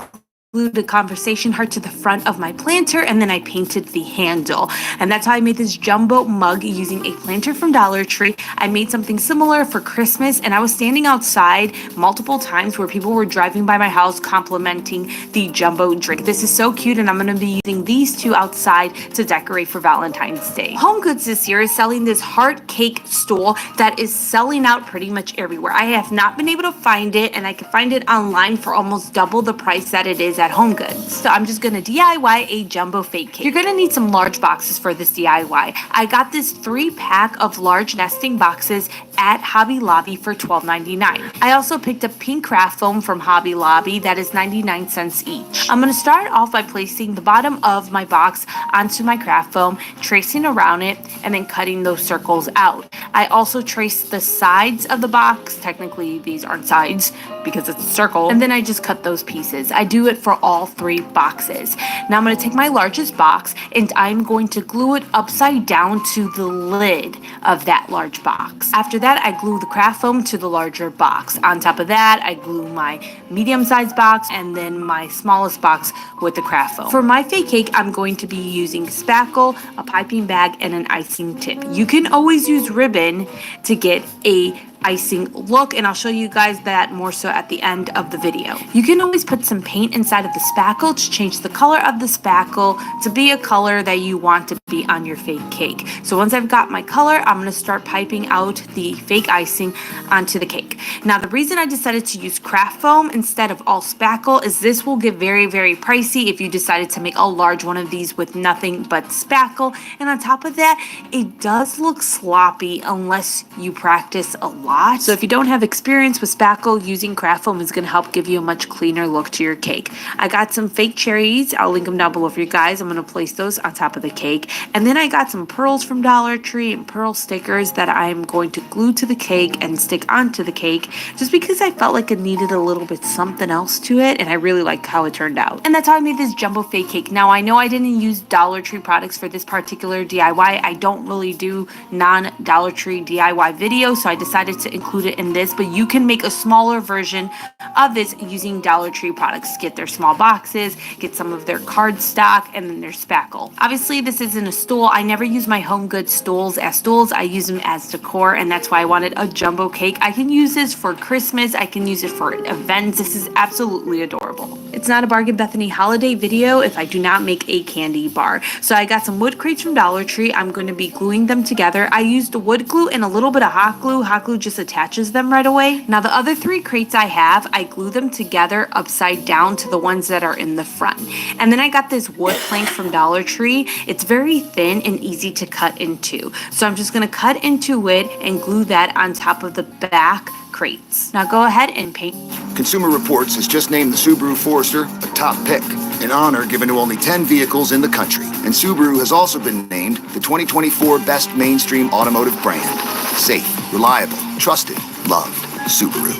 Speaker 10: glued the conversation heart to the front of my planter, and then I painted the handle. And that's how I made this jumbo mug using a planter from Dollar Tree. I made something similar for Christmas, and I was standing outside multiple times where people were driving by my house complimenting the jumbo drink. This is so cute, and I'm going to be using these two outside to decorate for Valentine's Day. Home Goods this year is selling this heart cake stool that is selling out pretty much everywhere. I have not been able to find it, and I can find it online for almost double the price that it is at at Home Goods. So I'm just gonna DIY a jumbo fake cake. You're gonna need some large boxes for this DIY. I got this 3-pack of large nesting boxes at Hobby Lobby for $12.99. I also picked up pink craft foam from Hobby Lobby that is 99 cents each. I'm gonna start off by placing the bottom of my box onto my craft foam, tracing around it, and then cutting those circles out. I also traced the sides of the box. Technically, these aren't sides because it's a circle. And then I just cut those pieces. I do it for all 3 boxes. Now I'm gonna take my largest box and I'm going to glue it upside down to the lid of that large box. After that, I glue the craft foam to the larger box. On top of that, I glue my medium-sized box and then my smallest box with the craft foam. For my fake cake, I'm going to be using spackle, a piping bag, and an icing tip. You can always use ribbon to get a icing look, and I'll show you guys that more so at the end of the video. You can always put some paint inside of the spackle to change the color of the spackle to be a color that you want to be on your fake cake. So once I've got my color, I'm going to start piping out the fake icing onto the cake. Now the reason I decided to use craft foam instead of all spackle is this will get very, very pricey if you decided to make a large one of these with nothing but spackle. And on top of that, it does look sloppy unless you practice a lot. So if you don't have experience with spackle, using craft foam is going to help give you a much cleaner look to your cake. I got some fake cherries. I'll link them down below for you guys. I'm going to place those on top of the cake. And then I got some pearls from Dollar Tree and pearl stickers that I'm going to glue to the cake and stick onto the cake just because I felt like it needed a little bit something else to it, and I really like how it turned out. And that's how I made this jumbo fake cake. Now I know I didn't use Dollar Tree products for this particular DIY. I don't really do non-Dollar Tree DIY videos, so I decided to include it in this, but you can make a smaller version of this using Dollar Tree products. Get their small boxes, get some of their cardstock, and then their spackle. Obviously, this isn't a stool. I never use my Home Goods stools as stools. I use them as decor, and that's why I wanted a jumbo cake. I can use this for Christmas. I can use it for events. This is absolutely adorable. It's not a Bargain Bethany holiday video if I do not make a candy bar. So I got some wood crates from Dollar Tree. I'm going to be gluing them together. I used wood glue and a little bit of hot glue. Hot glue just attaches them right away. Now the other 3 crates I have, I glue them together upside down to the ones that are in the front. And then I got this wood plank from Dollar Tree. It's very thin and easy to cut into. So I'm just going to cut into it and glue that on top of the back crates. Now go ahead and paint.
Speaker 11: Consumer Reports has just named the Subaru Forester a top pick, an honor given to only 10 vehicles in the country. And Subaru has also been named the 2024 Best Mainstream Automotive Brand. Safe, reliable, trusted, loved. Subaru.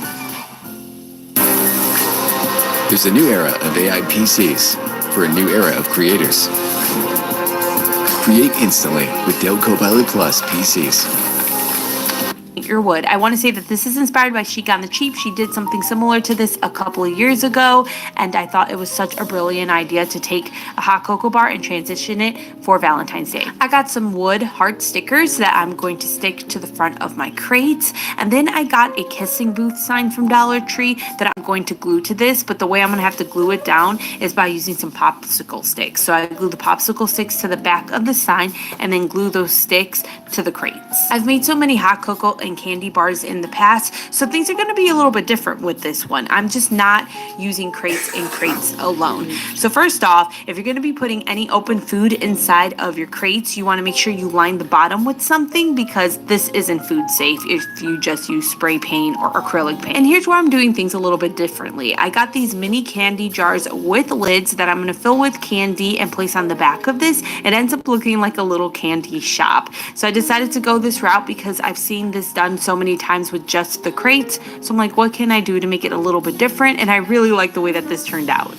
Speaker 12: There's a new era of AI PCs for a new era of creators. Create instantly with Dell Copilot Plus PCs.
Speaker 10: Your wood. I want to say that this is inspired by Chic on the Cheap. She did something similar to this a couple of years ago, and I thought it was such a brilliant idea to take a hot cocoa bar and transition it for Valentine's Day. I got some wood heart stickers that I'm going to stick to the front of my crates, and then I got a kissing booth sign from Dollar Tree that I'm going to glue to this, but the way I'm going to have to glue it down is by using some popsicle sticks. So I glue the popsicle sticks to the back of the sign and then glue those sticks to the crates. I've made so many hot cocoa and candy bars in the past, so things are going to be a little bit different with this one. I'm just not using crates and crates alone. So first off, if you're going to be putting any open food inside of your crates, you want to make sure you line the bottom with something because this isn't food safe if you just use spray paint or acrylic paint. And here's where I'm doing things a little bit differently. I got these mini candy jars with lids that I'm going to fill with candy and place on the back of this. It ends up looking like a little candy shop. So I decided to go this route because I've seen this done so many times with just the crates. So I'm like, what can I do to make it a little bit different? And I really like the way that this turned out.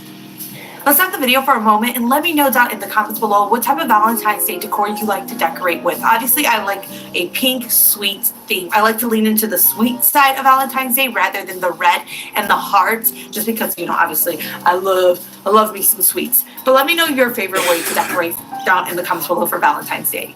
Speaker 9: Let's stop the video for a moment and let me know down in the comments below what type of Valentine's Day decor you like to decorate with. Obviously, I like a pink sweet theme. I like to lean into the sweet side of Valentine's Day rather than the red and the hearts, just because, you know, obviously I love me some sweets. But let me know your favorite way to decorate down in the comments below for Valentine's Day.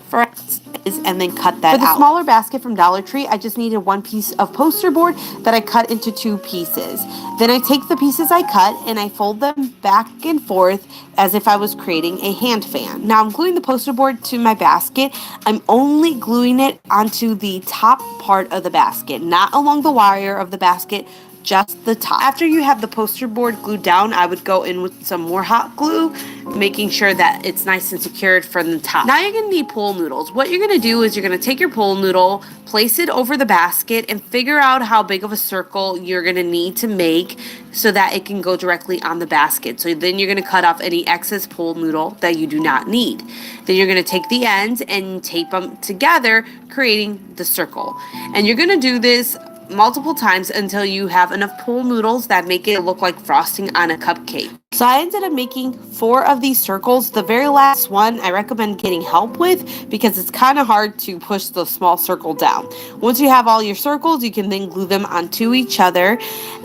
Speaker 10: And then cut that out. For the smaller basket from Dollar Tree, I just needed 1 piece of poster board that I cut into 2 pieces. Then I take the pieces I cut and I fold them back and forth as if I was creating a hand fan. Now I'm gluing the poster board to my basket. I'm only gluing it onto the top part of the basket, not along the wire of the basket, just the top. After you have the poster board glued down, I would go in with some more hot glue, making sure that it's nice and secured from the top. Now you're gonna need pool noodles. What you're gonna do is you're gonna take your pool noodle, place it over the basket, and figure out how big of a circle you're gonna need to make so that it can go directly on the basket. So then you're gonna cut off any excess pool noodle that you do not need. Then you're gonna take the ends and tape them together, creating the circle. And you're gonna do this multiple times until you have enough pool noodles that make it look like frosting on a cupcake. So I ended up making 4 of these circles. The very last one I recommend getting help with because it's kind of hard to push the small circle down. Once you have all your circles, you can then glue them onto each other.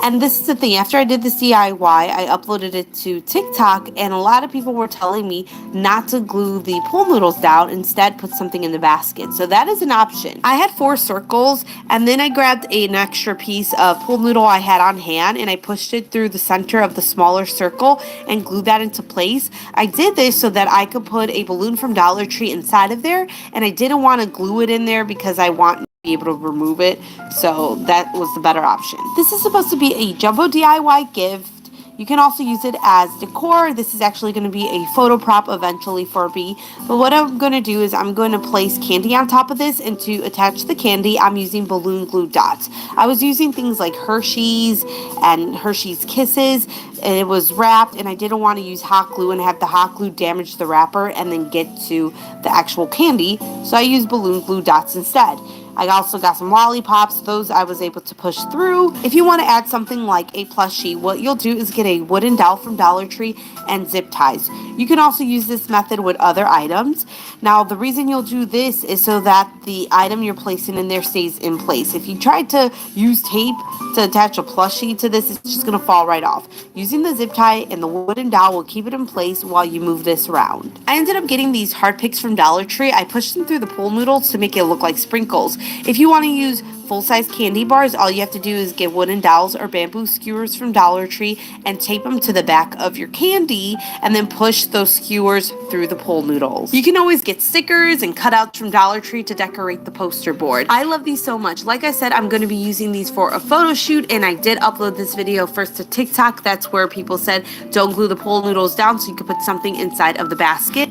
Speaker 10: And this is the thing, after I did this DIY, I uploaded it to TikTok, and a lot of people were telling me not to glue the pool noodles down, instead put something in the basket. So that is an option. I had 4 circles, and then I grabbed an extra piece of pool noodle I had on hand, and I pushed it through the center of the smaller circle and glue that into place. I did this so that I could put a balloon from Dollar Tree inside of there, and I didn't want to glue it in there because I want to be able to remove it, so that was the better option. This is supposed to be a jumbo DIY gift. You can also use it as decor. This is actually going to be a photo prop eventually for me. But what I'm going to do is I'm going to place candy on top of this, and to attach the candy, I'm using balloon glue dots. I was using things like Hershey's and Hershey's Kisses, and it was wrapped, and I didn't want to use hot glue and have the hot glue damage the wrapper and then get to the actual candy. So I used balloon glue dots instead. I also got some lollipops. Those I was able to push through. If you want to add something like a plushie, what you'll do is get a wooden dowel from Dollar Tree and zip ties. You can also use this method with other items. Now, the reason you'll do this is so that the item you're placing in there stays in place. If you try to use tape to attach a plushie to this, it's just going to fall right off. Using the zip tie and the wooden dowel will keep it in place while you move this around. I ended up getting these hard picks from Dollar Tree. I pushed them through the pool noodles to make it look like sprinkles. If you want to use full-size candy bars, all you have to do is get wooden dowels or bamboo skewers from Dollar Tree and tape them to the back of your candy, and then push those skewers through the pool noodles. You can always get stickers and cutouts from Dollar Tree to decorate the poster board. I love these so much. Like I said, I'm going to be using these for a photo shoot, and I did upload this video first to TikTok. That's where people said don't glue the pool noodles down so you could put something inside of the basket.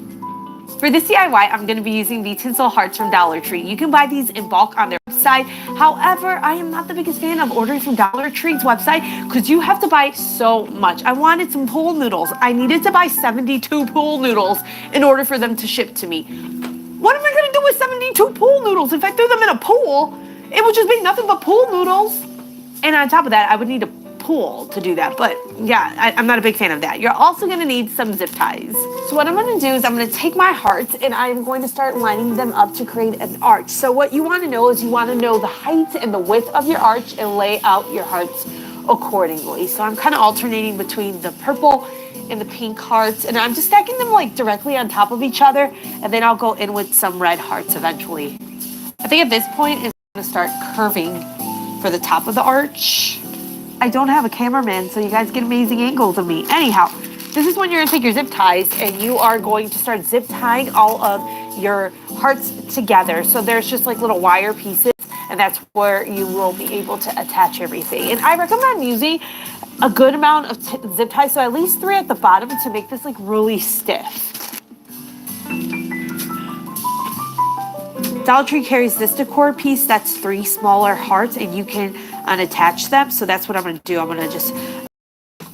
Speaker 10: For this DIY, I'm going to be using the tinsel hearts from Dollar Tree. You can buy these in bulk on their website. However, I am not the biggest fan of ordering from Dollar Tree's website because you have to buy so much. I wanted some pool noodles. I needed to buy 72 pool noodles in order for them to ship to me. What am I going to do with 72 pool noodles? If I threw them in a pool, it would just be nothing but pool noodles. And on top of that, I would need a pool to do that, but yeah, I'm not a big fan of that. You're also going to need some zip ties. So what I'm going to do is I'm going to take my hearts and I'm going to start lining them up to create an arch. So what you want to know is you want to know the height and the width of your arch and lay out your hearts accordingly. So I'm kind of alternating between the purple and the pink hearts, and I'm just stacking them like directly on top of each other, and then I'll go in with some red hearts eventually. I think at this point it's going to start curving for the top of the arch. I don't have a cameraman, so you guys get amazing angles of me. Anyhow, this is when you're gonna take your zip ties and you are going to start zip tying all of your hearts together. So there's just like little wire pieces, and that's where you will be able to attach everything. And I recommend using a good amount of zip ties, so at least 3 at the bottom to make this like really stiff. Dollar Tree carries this decor piece that's 3 smaller hearts, and you can unattach them. So that's what I'm going to do. I'm going to just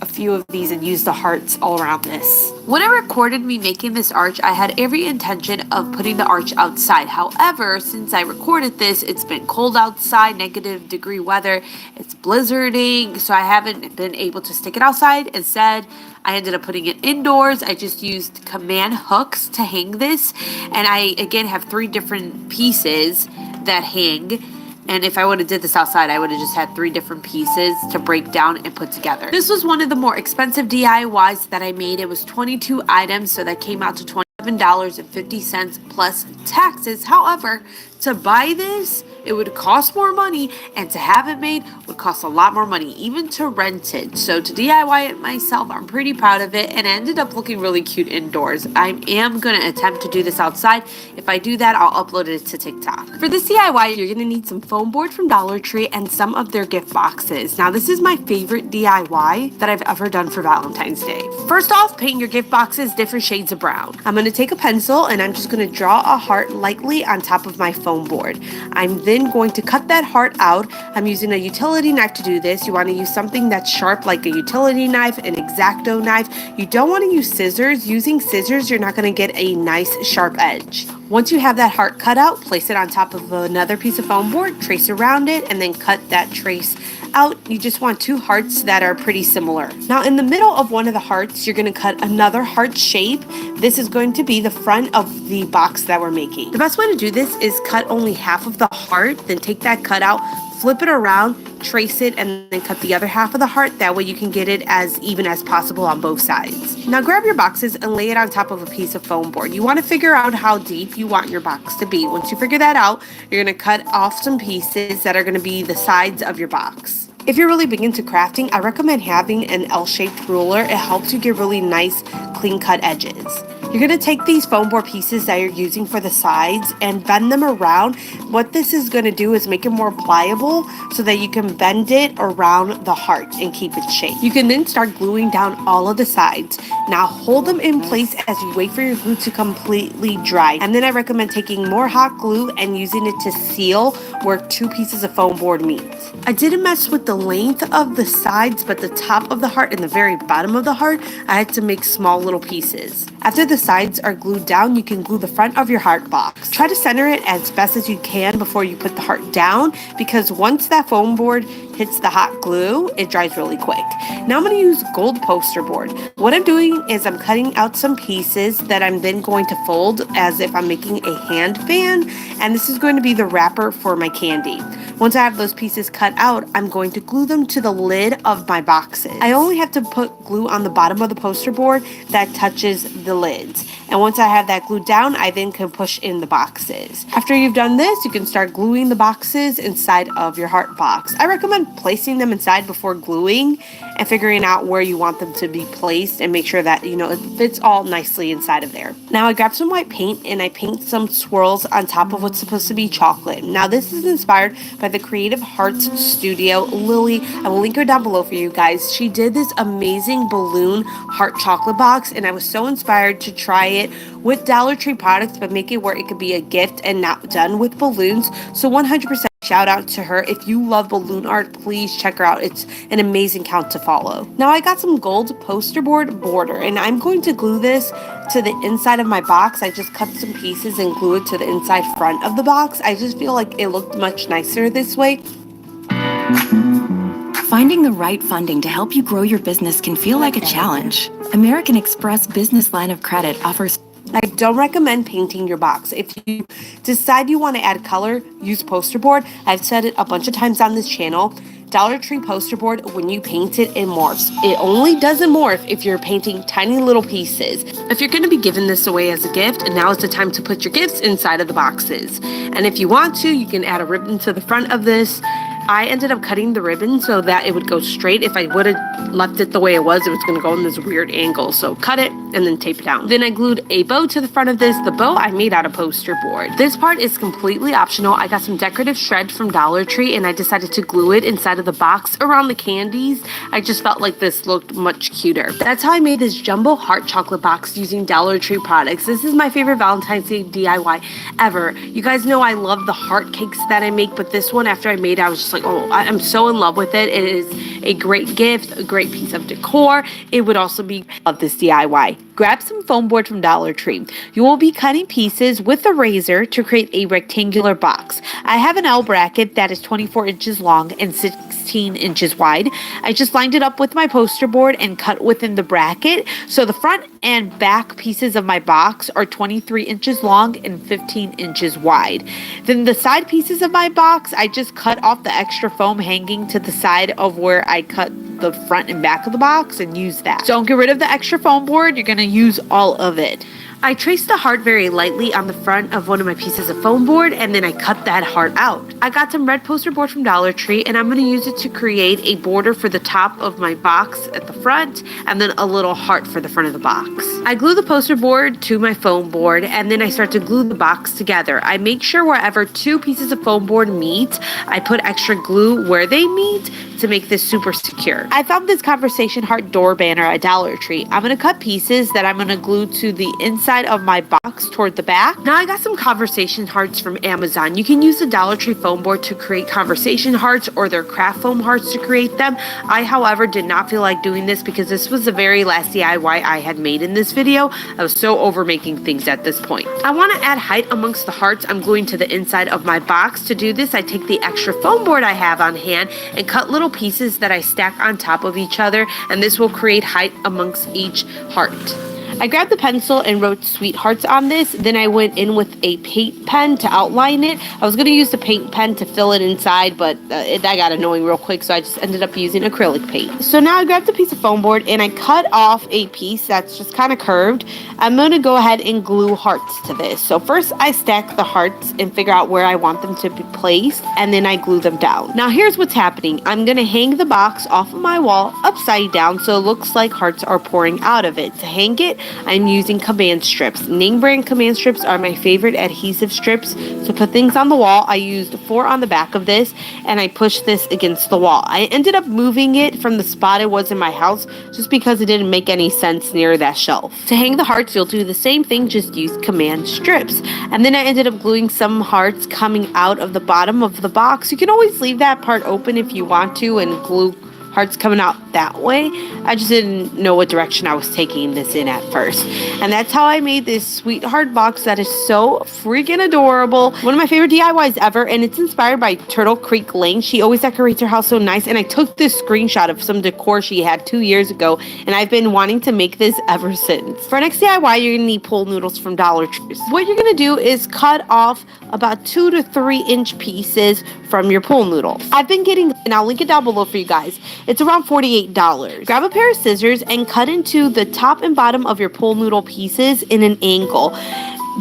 Speaker 10: a few of these and use the hearts all around this. When I recorded me making this arch, I had every intention of putting the arch outside. However, since I recorded this, it's been cold outside, -degree weather. It's blizzarding, so I haven't been able to stick it outside. Instead, I ended up putting it indoors. I just used command hooks to hang this. And I, again, have 3 different pieces that hang. And if I would have did this outside, I would have just had 3 different pieces to break down and put together. This was one of the more expensive DIYs that I made. It was 22 items, so that came out to $7.50 plus taxes. However, to buy this, it would cost more money, and to have it made would cost a lot more money, even to rent it. So to DIY it myself, I'm pretty proud of it, and it ended up looking really cute indoors. I am going to attempt to do this outside. If I do that, I'll upload it to TikTok. For this DIY, you're going to need some foam board from Dollar Tree and some of their gift boxes. Now, this is my favorite DIY that I've ever done for Valentine's Day. First off, paint your gift boxes different shades of brown. I'm going to take a pencil and I'm just going to draw a heart lightly on top of my foam board. I'm then going to cut that heart out. I'm using a utility knife to do this. You want to use something that's sharp like a utility knife, an X-Acto knife. You don't want to use scissors. Using scissors, you're not going to get a nice sharp edge. Once you have that heart cut out, place it on top of another piece of foam board, trace around it, and then cut that trace out. You just want two hearts that are pretty similar. Now in the middle of one of the hearts, you're going to cut another heart shape. This is going to be the front of the box that we're making. The best way to do this is cut only half of the heart, then take that cut out, flip it around, trace it, and then cut the other half of the heart. That way you can get it as even as possible on both sides. Now grab your boxes and lay it on top of a piece of foam board. You want to figure out how deep you want your box to be. Once you figure that out, you're going to cut off some pieces that are going to be the sides of your box. If you're really big into crafting, I recommend having an L-shaped ruler. It helps you get really nice, clean-cut edges. You're going to take these foam board pieces that you're using for the sides and bend them around. What this is going to do is make it more pliable so that you can bend it around the heart and keep it shape. You can then start gluing down all of the sides. Now hold them in place as you wait for your glue to completely dry. And then I recommend taking more hot glue and using it to seal where two pieces of foam board meet. I didn't mess with the length of the sides, but the top of the heart and the very bottom of the heart, I had to make small little pieces. After the sides are glued down, you can glue the front of your heart box. Try to center it as best as you can before you put the heart down, because once that foam board hits the hot glue, it dries really quick. Now I'm going to use gold poster board. What I'm doing is I'm cutting out some pieces that I'm then going to fold as if I'm making a hand fan, and this is going to be the wrapper for my candy. Once I have those pieces cut out, I'm going to glue them to the lid of my boxes. I only have to put glue on the bottom of the poster board that touches the lids. And once I have that glued down, I then can push in the boxes. After you've done this, you can start gluing the boxes inside of your heart box. I recommend placing them inside before gluing and figuring out where you want them to be placed and make sure that, it fits all nicely inside of there. Now I grabbed some white paint and I paint some swirls on top of what's supposed to be chocolate. Now this is inspired by the Creative Hearts Studio, Lily. I will link her down below for you guys. She did this amazing balloon heart chocolate box, and I was so inspired to try it with Dollar Tree products, but make it where it could be a gift and not done with balloons. So 100% shout out to her. If you love balloon art, please check her out. It's an amazing account to follow. Now I got some gold poster board border, and I'm going to glue this to the inside of my box. I just cut some pieces and glue it to the inside front of the box. I just feel like it looked much nicer this way.
Speaker 6: Finding the right funding to help you grow your business can feel like a challenge. American Express Business Line of Credit offers.
Speaker 10: I don't recommend painting your box. If you decide you want to add color, use poster board. I've said it a bunch of times on this channel. Dollar Tree poster board, when you paint it, it morphs. It only doesn't morph if you're painting tiny little pieces. If you're going to be giving this away as a gift, now is the time to put your gifts inside of the boxes. And if you want to, you can add a ribbon to the front of this. I ended up cutting the ribbon so that it would go straight. If I would have left it the way it was going to go in this weird angle. So cut it and then tape it down. Then I glued a bow to the front of this. The bow I made out of poster board. This part is completely optional. I got some decorative shred from Dollar Tree and I decided to glue it inside of the box around the candies. I just felt like this looked much cuter. That's how I made this jumbo heart chocolate box using Dollar Tree products. This is my favorite Valentine's Day DIY ever. You guys know I love the heart cakes that I make, but this one after I made it, I was just like, oh, I'm so in love with it. It is a great gift, a great piece of decor. It would also be of this DIY. Grab some foam board from Dollar Tree. You will be cutting pieces with a razor to create a rectangular box. I have an L bracket that is 24 inches long and 16 inches wide. I just lined it up with my poster board and cut within the bracket. So the front and back pieces of my box are 23 inches long and 15 inches wide. Then the side pieces of my box, I just cut off the extra foam hanging to the side of where I cut the front and back of the box and use that. Don't get rid of the extra foam board. You're going to use all of it. I traced the heart very lightly on the front of one of my pieces of foam board, and then I cut that heart out. I got some red poster board from Dollar Tree, and I'm going to use it to create a border for the top of my box at the front, and then a little heart for the front of the box. I glue the poster board to my foam board, and then I start to glue the box together. I make sure wherever two pieces of foam board meet, I put extra glue where they meet to make this super secure. I found this conversation heart door banner at Dollar Tree. I'm going to cut pieces that I'm going to glue to the inside of my box toward the back. Now I got some conversation hearts from Amazon. You can use the Dollar Tree foam board to create conversation hearts or their craft foam hearts to create them. I, however, did not feel like doing this because this was the very last DIY I had made in this video. I was so over making things at this point. I want to add height amongst the hearts I'm gluing to the inside of my box. To do this, I take the extra foam board I have on hand and cut little pieces that I stack on top of each other, and this will create height amongst each heart. I grabbed the pencil and wrote sweethearts on this. Then I went in with a paint pen to outline it. I was going to use the paint pen to fill it inside, but that got annoying real quick, so I just ended up using acrylic paint. So now I grabbed a piece of foam board and I cut off a piece that's just kind of curved. I'm going to go ahead and glue hearts to this. So first I stack the hearts and figure out where I want them to be placed, and then I glue them down. Now here's what's happening. I'm going to hang the box off of my wall upside down so it looks like hearts are pouring out of it. To hang it, I'm using command strips. Name brand command strips are my favorite adhesive strips to put things on the wall. I used 4 on the back of this, and I pushed this against the wall. I ended up moving it from the spot it was in my house just because it didn't make any sense near that shelf. To hang the hearts, you'll do the same thing, just use command strips. And then I ended up gluing some hearts coming out of the bottom of the box. You can always leave that part open if you want to and glue hearts coming out that way. I just didn't know what direction I was taking this in at first. And that's how I made this sweetheart box that is so freaking adorable. One of my favorite DIYs ever, and it's inspired by Turtle Creek Lane. She always decorates her house so nice, and I took this screenshot of some decor she had 2 years ago, and I've been wanting to make this ever since. For our next DIY, you're gonna need pool noodles from Dollar Tree. What you're gonna do is cut off about 2 to 3 inch pieces from your pool noodle. I've been getting, and I'll link it down below for you guys. It's around $48. Grab a pair of scissors and cut into the top and bottom of your pool noodle pieces in an angle.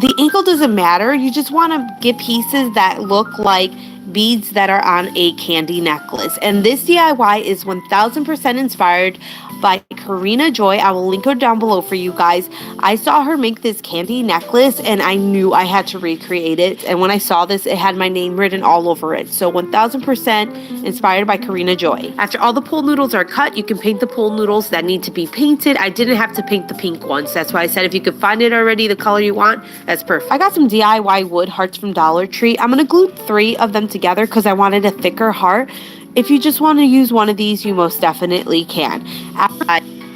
Speaker 10: The angle doesn't matter. You just want to get pieces that look like beads that are on a candy necklace. And this DIY is 1000% inspired by Karina Joy. I will link her down below for you guys. I saw her make this candy necklace and I knew I had to recreate it. And when I saw this, it had my name written all over it. So 1000% inspired by Karina Joy. After all the pool noodles are cut, you can paint the pool noodles that need to be painted. I didn't have to paint the pink ones. That's why I said if you could find it already, the color you want, that's perfect. I got some DIY wood hearts from Dollar Tree. I'm going to glue 3 of them together because I wanted a thicker heart. If you just want to use one of these, you most definitely can.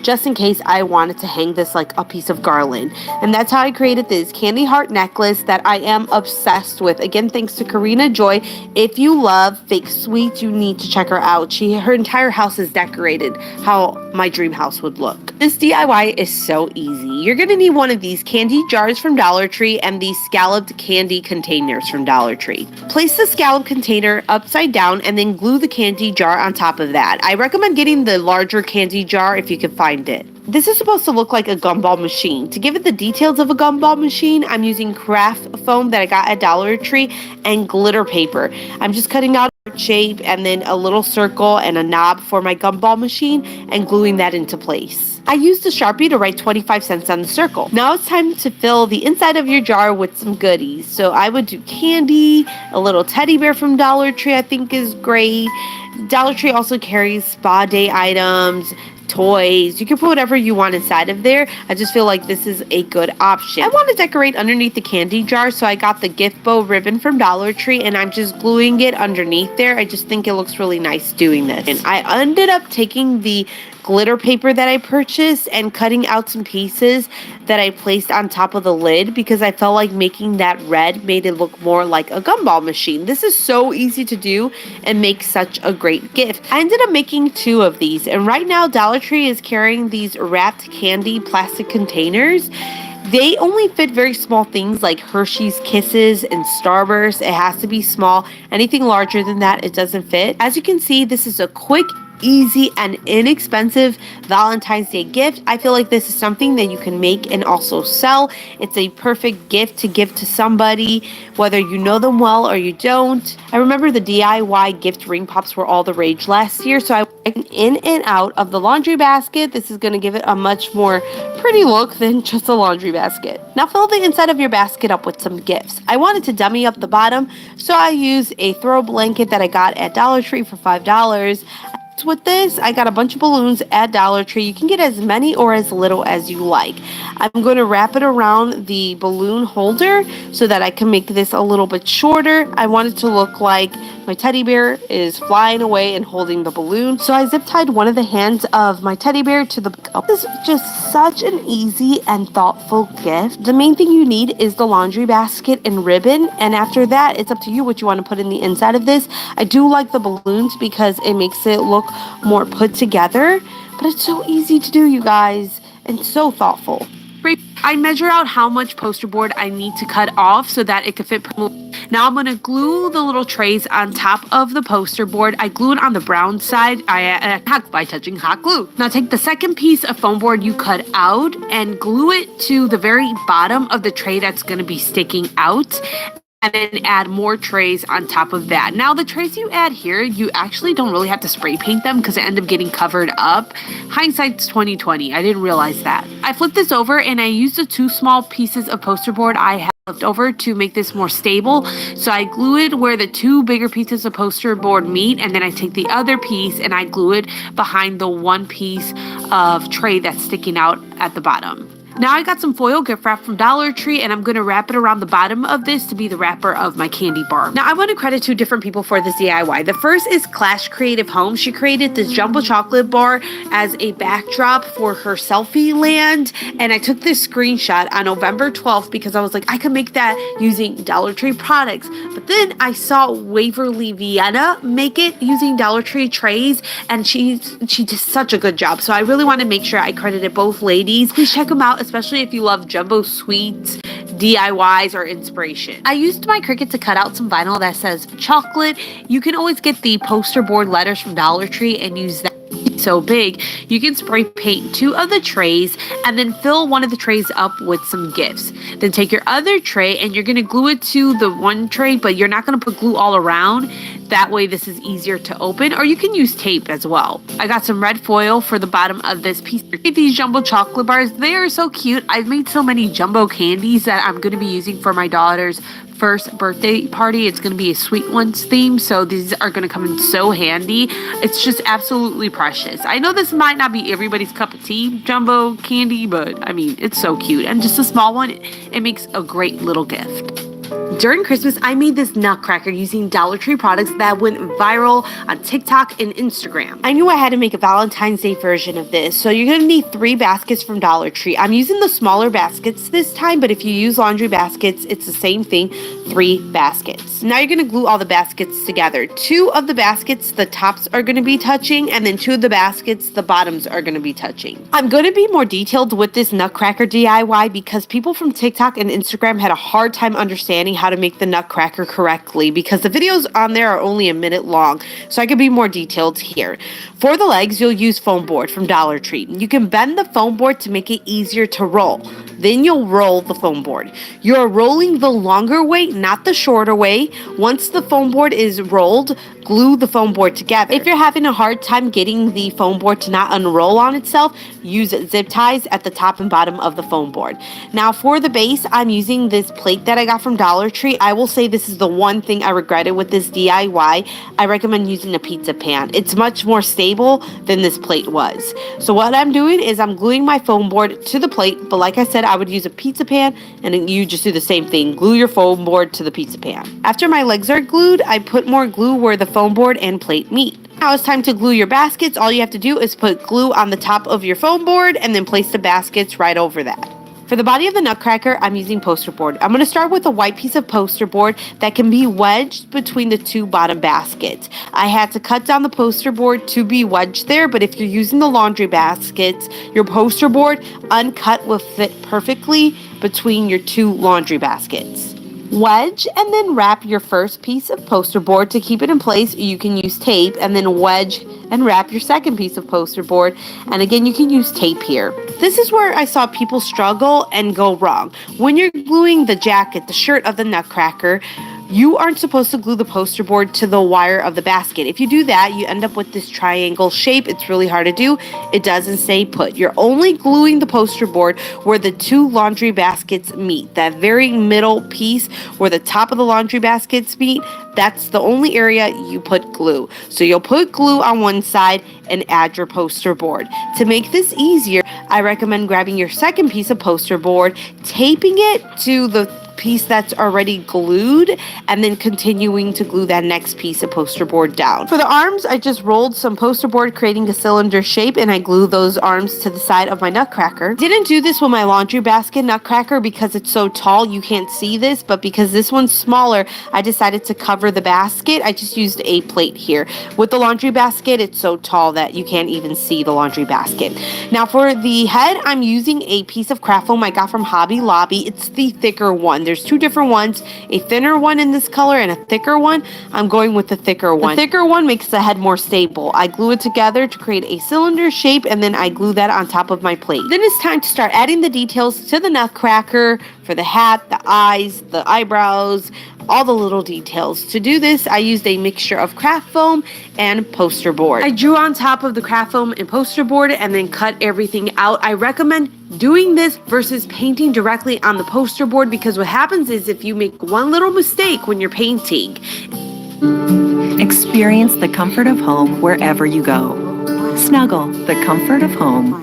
Speaker 10: Just in case I wanted to hang this like a piece of garland. And that's how I created this candy heart necklace that I am obsessed with. Again, thanks to Karina Joy. If you love fake sweets, you need to check her out. Her entire house is decorated how my dream house would look. This DIY is so easy. You're going to need one of these candy jars from Dollar Tree and these scalloped candy containers from Dollar Tree. Place the scalloped container upside down and then glue the candy jar on top of that. I recommend getting the larger candy jar if you can find it. This is supposed to look like a gumball machine. To give it the details of a gumball machine, I'm using craft foam that I got at Dollar Tree and glitter paper. I'm just cutting out a shape and then a little circle and a knob for my gumball machine and gluing that into place. I used a Sharpie to write 25 cents on the circle. Now it's time to fill the inside of your jar with some goodies. So I would do candy, a little teddy bear from Dollar Tree I think is great. Dollar Tree also carries spa day items, toys. You can put whatever you want inside of there. I just feel like this is a good option. I want to decorate underneath the candy jar, so I got the gift bow ribbon from Dollar Tree and I'm just gluing it underneath there. I just think it looks really nice doing this. And I ended up taking the glitter paper that I purchased and cutting out some pieces that I placed on top of the lid because I felt like making that red made it look more like a gumball machine. This is so easy to do and make such a great gift. I ended up making 2 of these, and right now Dollar Tree is carrying these wrapped candy plastic containers. They only fit very small things like Hershey's Kisses and Starburst. It has to be small. Anything larger than that, it doesn't fit. As you can see, this is a quick,
Speaker 13: easy and inexpensive Valentine's Day gift. I feel like this is something that you can make and also sell. It's a perfect gift to give to somebody, whether you know them well or you don't. I remember the DIY gift ring pops were all the rage last year, so I went in and out of the laundry basket. This is going to give it a much more pretty look than just a laundry basket. Now fill the inside of your basket up with some gifts. I wanted to dummy up the bottom, so I used a throw blanket that I got at Dollar Tree for $5. With this, I got a bunch of balloons at Dollar Tree. You can get as many or as little as you like. I'm going to wrap it around the balloon holder so that I can make this a little bit shorter. I want it to look like my teddy bear is flying away and holding the balloon. So I zip tied one of the hands of my teddy bear to the... This is just such an easy and thoughtful gift. The main thing you need is the laundry basket and ribbon. And after that, it's up to you what you want to put in the inside of this. I do like the balloons because it makes it look more put together, but it's so easy to do, you guys, and so thoughtful. I measure out how much poster board I need to cut off so that it could fit. Now I'm going to glue the little trays on top of the poster board. I glue it on the brown side by touching hot glue. Now take the second piece of foam board you cut out and glue it to the very bottom of the tray that's going to be sticking out. And then add more trays on top of that. Now the trays you add here, you actually don't really have to spray paint them because they end up getting covered up. Hindsight's 2020. I didn't realize that. I flipped this over and I used the 2 small pieces of poster board I have left over to make this more stable. So I glue it where the 2 bigger pieces of poster board meet, and then I take the other piece and I glue it behind the 1 piece of tray that's sticking out at the bottom. Now I got some foil gift wrap from Dollar Tree and I'm going to wrap it around the bottom of this to be the wrapper of my candy bar. Now I want to credit 2 different people for this DIY. The first is Clash Creative Home. She created this jumbo chocolate bar as a backdrop for her selfie land, and I took this screenshot on November 12th because I was like, I could make that using Dollar Tree products. But then I saw Waverly Vienna make it using Dollar Tree trays, and she did such a good job. So I really want to make sure I credited both ladies. Please check them out, especially if you love jumbo sweets, DIYs, or inspiration. I used my Cricut to cut out some vinyl that says chocolate. You can always get the poster board letters from Dollar Tree and use that. So big, you can spray paint 2 of the trays and then fill one of the trays up with some gifts. Then take your other tray and you're going to glue it to the 1 tray, but you're not going to put glue all around. That way this is easier to open, or you can use tape as well. I got some red foil for the bottom of this piece. These jumbo chocolate bars, they are so cute. I've made so many jumbo candies that I'm going to be using for my daughter's first birthday party. It's going to be a sweet ones theme, so these are going to come in so handy. It's just absolutely precious. I know this might not be everybody's cup of tea, jumbo candy, but I mean, it's so cute. And just a small one, it makes a great little gift. During Christmas, I made this nutcracker using Dollar Tree products that went viral on TikTok and Instagram. I knew I had to make a Valentine's Day version of this, so you're going to need 3 baskets from Dollar Tree. I'm using the smaller baskets this time, but if you use laundry baskets, it's the same thing, 3 baskets. Now you're going to glue all the baskets together. 2 of the baskets, the tops are going to be touching, and then 2 of the baskets, the bottoms are going to be touching. I'm going to be more detailed with this nutcracker DIY because people from TikTok and Instagram had a hard time understanding how to make the nutcracker correctly because the videos on there are only a minute long, so I could be more detailed here. For the legs, you'll use foam board from Dollar Tree. You can bend the foam board to make it easier to roll. Then you'll roll the foam board. You're rolling the longer way, not the shorter way. Once the foam board is rolled, glue the foam board together. If you're having a hard time getting the foam board to not unroll on itself, use zip ties at the top and bottom of the foam board. Now for the base, I'm using this plate that I got from Dollar Tree. I will say this is the one thing I regretted with this DIY. I recommend using a pizza pan. It's much more stable than this plate was. So what I'm doing is I'm gluing my foam board to the plate, but like I said, I would use a pizza pan, and then you just do the same thing. Glue your foam board to the pizza pan. After my legs are glued, I put more glue where the foam board and plate meet. Now it's time to glue your baskets. All you have to do is put glue on the top of your foam board and then place the baskets right over that. For the body of the nutcracker, I'm using poster board. I'm going to start with a white piece of poster board that can be wedged between the 2 bottom baskets. I had to cut down the poster board to be wedged there, but if you're using the laundry baskets, your poster board uncut will fit perfectly between your 2 laundry baskets. Wedge and then wrap your first piece of poster board. To keep it in place, you can use tape, and then wedge and wrap your second piece of poster board. And again, you can use tape here. This is where I saw people struggle and go wrong. When you're gluing the jacket, the shirt of the Nutcracker, you aren't supposed to glue the poster board to the wire of the basket. If you do that, you end up with this triangle shape. It's really hard to do. It doesn't stay put. You're only gluing the poster board where the two laundry baskets meet. That very middle piece where the top of the laundry baskets meet, that's the only area you put glue. So you'll put glue on one side and add your poster board. To make this easier, I recommend grabbing your second piece of poster board, taping it to the piece that's already glued, and then continuing to glue that next piece of poster board down. For the arms, I just rolled some poster board, creating a cylinder shape, and I glued those arms to the side of my Nutcracker. Didn't do this with my laundry basket Nutcracker because it's so tall you can't see this, but because this one's smaller, I decided to cover the basket. I just used a plate here. With the laundry basket, it's so tall that you can't even see the laundry basket. Now for the head, I'm using a piece of craft foam I got from Hobby Lobby. It's the thicker one. There's two different ones, a thinner one in this color and a thicker one. I'm going with the thicker one. The thicker one makes the head more stable. I glue it together to create a cylinder shape, and then I glue that on top of my plate. Then it's time to start adding the details to the Nutcracker for the hat, the eyes, the eyebrows, all the little details. To do this, I used a mixture of craft foam and poster board. I drew on top of the craft foam and poster board and then cut everything out. I recommend doing this versus painting directly on the poster board, because what happens is if you make one little mistake when you're painting.
Speaker 6: Experience the comfort of home wherever you go. Snuggle, the comfort of home.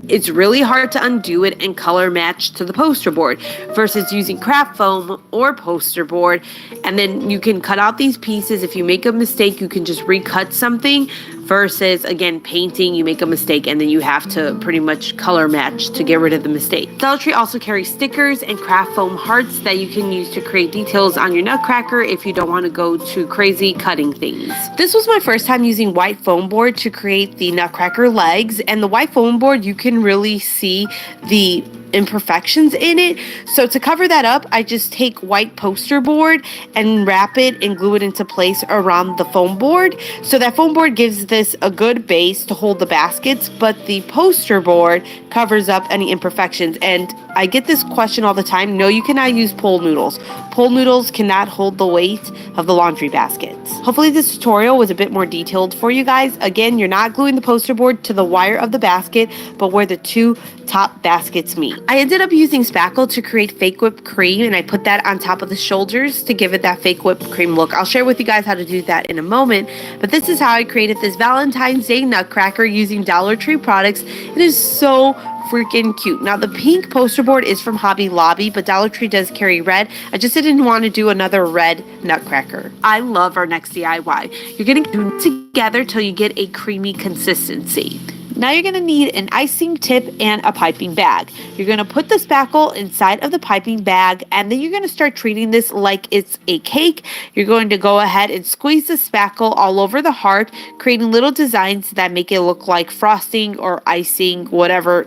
Speaker 13: It's really hard to undo it and color match to the poster board versus using craft foam or poster board. And then you can cut out these pieces. If you make a mistake, you can just recut something, versus again painting, you make a mistake and then you have to pretty much color match to get rid of the mistake. Dollar Tree also carries stickers and craft foam hearts that you can use to create details on your Nutcracker if you don't want to go too crazy cutting things. This was my first time using white foam board to create the Nutcracker legs, and the white foam board, you can really see the imperfections in it. So to cover that up, I just take white poster board and wrap it and glue it into place around the foam board. So that foam board gives this a good base to hold the baskets, but the poster board covers up any imperfections. And I get this question all the time. No, you cannot use pole noodles. Pole noodles cannot hold the weight of the laundry baskets. Hopefully this tutorial was a bit more detailed for you guys. Again, you're not gluing the poster board to the wire of the basket, but where the two top baskets meet. I ended up using spackle to create fake whipped cream, and I put that on top of the shoulders to give it that fake whipped cream look. I'll share with you guys how to do that in a moment, but this is how I created this Valentine's Day Nutcracker using Dollar Tree products. It is so freaking cute. Now the pink poster board is from Hobby Lobby, but Dollar Tree does carry red. I just didn't want to do another red Nutcracker. I love our next DIY. You're gonna do it together till you get a creamy consistency. Now you're going to need an icing tip and a piping bag. You're going to put the spackle inside of the piping bag, and then you're going to start treating this like it's a cake. You're going to go ahead and squeeze the spackle all over the heart, creating little designs that make it look like frosting or icing, whatever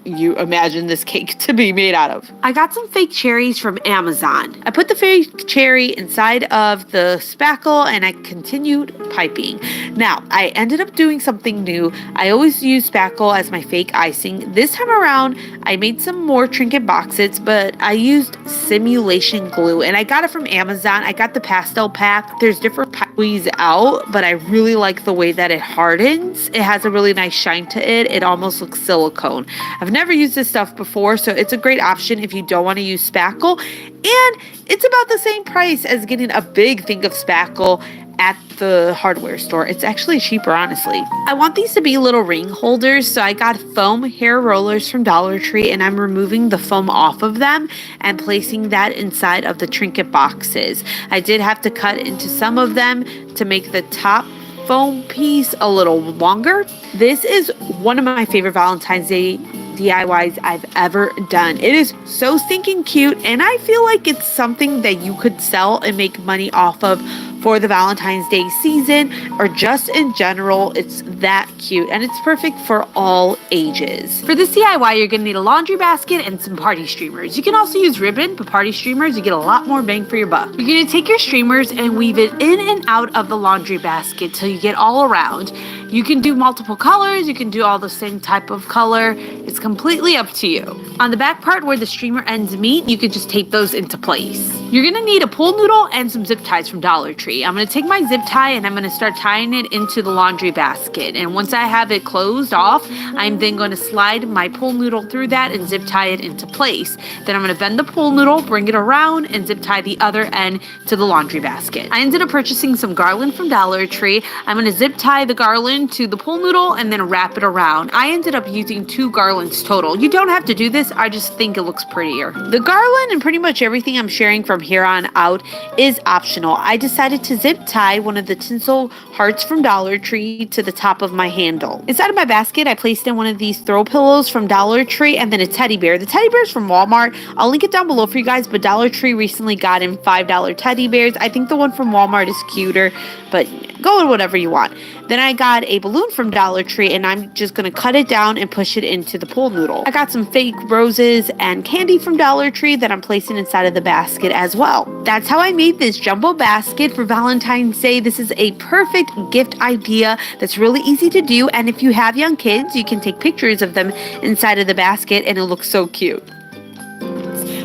Speaker 13: you imagine this cake to be made out of. I got some fake cherries from Amazon. I put the fake cherry inside of the spackle and I continued piping. Now, I ended up doing something new. I always use spackle as my fake icing. This time around, I made some more trinket boxes, but I used simulation glue, and I got it from Amazon. I got the pastel pack. There's different squeeze out, but I really like the way that it hardens. It has a really nice shine to it. It almost looks silicone. I've never used this stuff before, so it's a great option if you don't want to use spackle, and it's about the same price as getting a big thing of spackle at the hardware store. It's actually cheaper, honestly. I want these to be little ring holders, so I got foam hair rollers from Dollar Tree, and I'm removing the foam off of them and placing that inside of the trinket boxes. I did have to cut into some of them to make the top foam piece a little longer. This is one of my favorite Valentine's Day DIYs I've ever done. It is so stinking cute, and I feel like it's something that you could sell and make money off of for the Valentine's Day season or just in general. It's that cute and it's perfect for all ages. For this DIY, you're gonna need a laundry basket and some party streamers. You can also use ribbon, but party streamers, you get a lot more bang for your buck. You're gonna take your streamers and weave it in and out of the laundry basket till you get all around. You can do multiple colors, you can do all the same type of color. It's completely up to you. On the back part where the streamer ends meet, you could just tape those into place. You're gonna need a pool noodle and some zip ties from Dollar Tree. I'm gonna take my zip tie and I'm gonna start tying it into the laundry basket. And once I have it closed off, I'm then gonna slide my pool noodle through that and zip tie it into place. Then I'm gonna bend the pool noodle, bring it around, and zip tie the other end to the laundry basket. I ended up purchasing some garland from Dollar Tree. I'm gonna zip tie the garland to the pool noodle and then wrap it around. I ended up using 2 garlands total. You don't have to do this, I just think it looks prettier. The garland and pretty much everything I'm sharing from here on out is optional. I decided to zip tie one of the tinsel hearts from Dollar Tree to the top of my handle. Inside of my basket, I placed in one of these throw pillows from Dollar Tree and then a teddy bear. The teddy bear is from Walmart. I'll link it down below for you guys, but Dollar Tree recently got in $5 teddy bears. I think the one from Walmart is cuter, but go with whatever you want. Then I got a balloon from Dollar Tree and I'm just going to cut it down and push it into the pool noodle. I got some fake roses and candy from Dollar Tree that I'm placing inside of the basket as well. That's how I made this jumbo basket for Valentine's Day. This is a perfect gift idea that's really easy to do, and if you have young kids, you can take pictures of them inside of the basket and it looks so cute.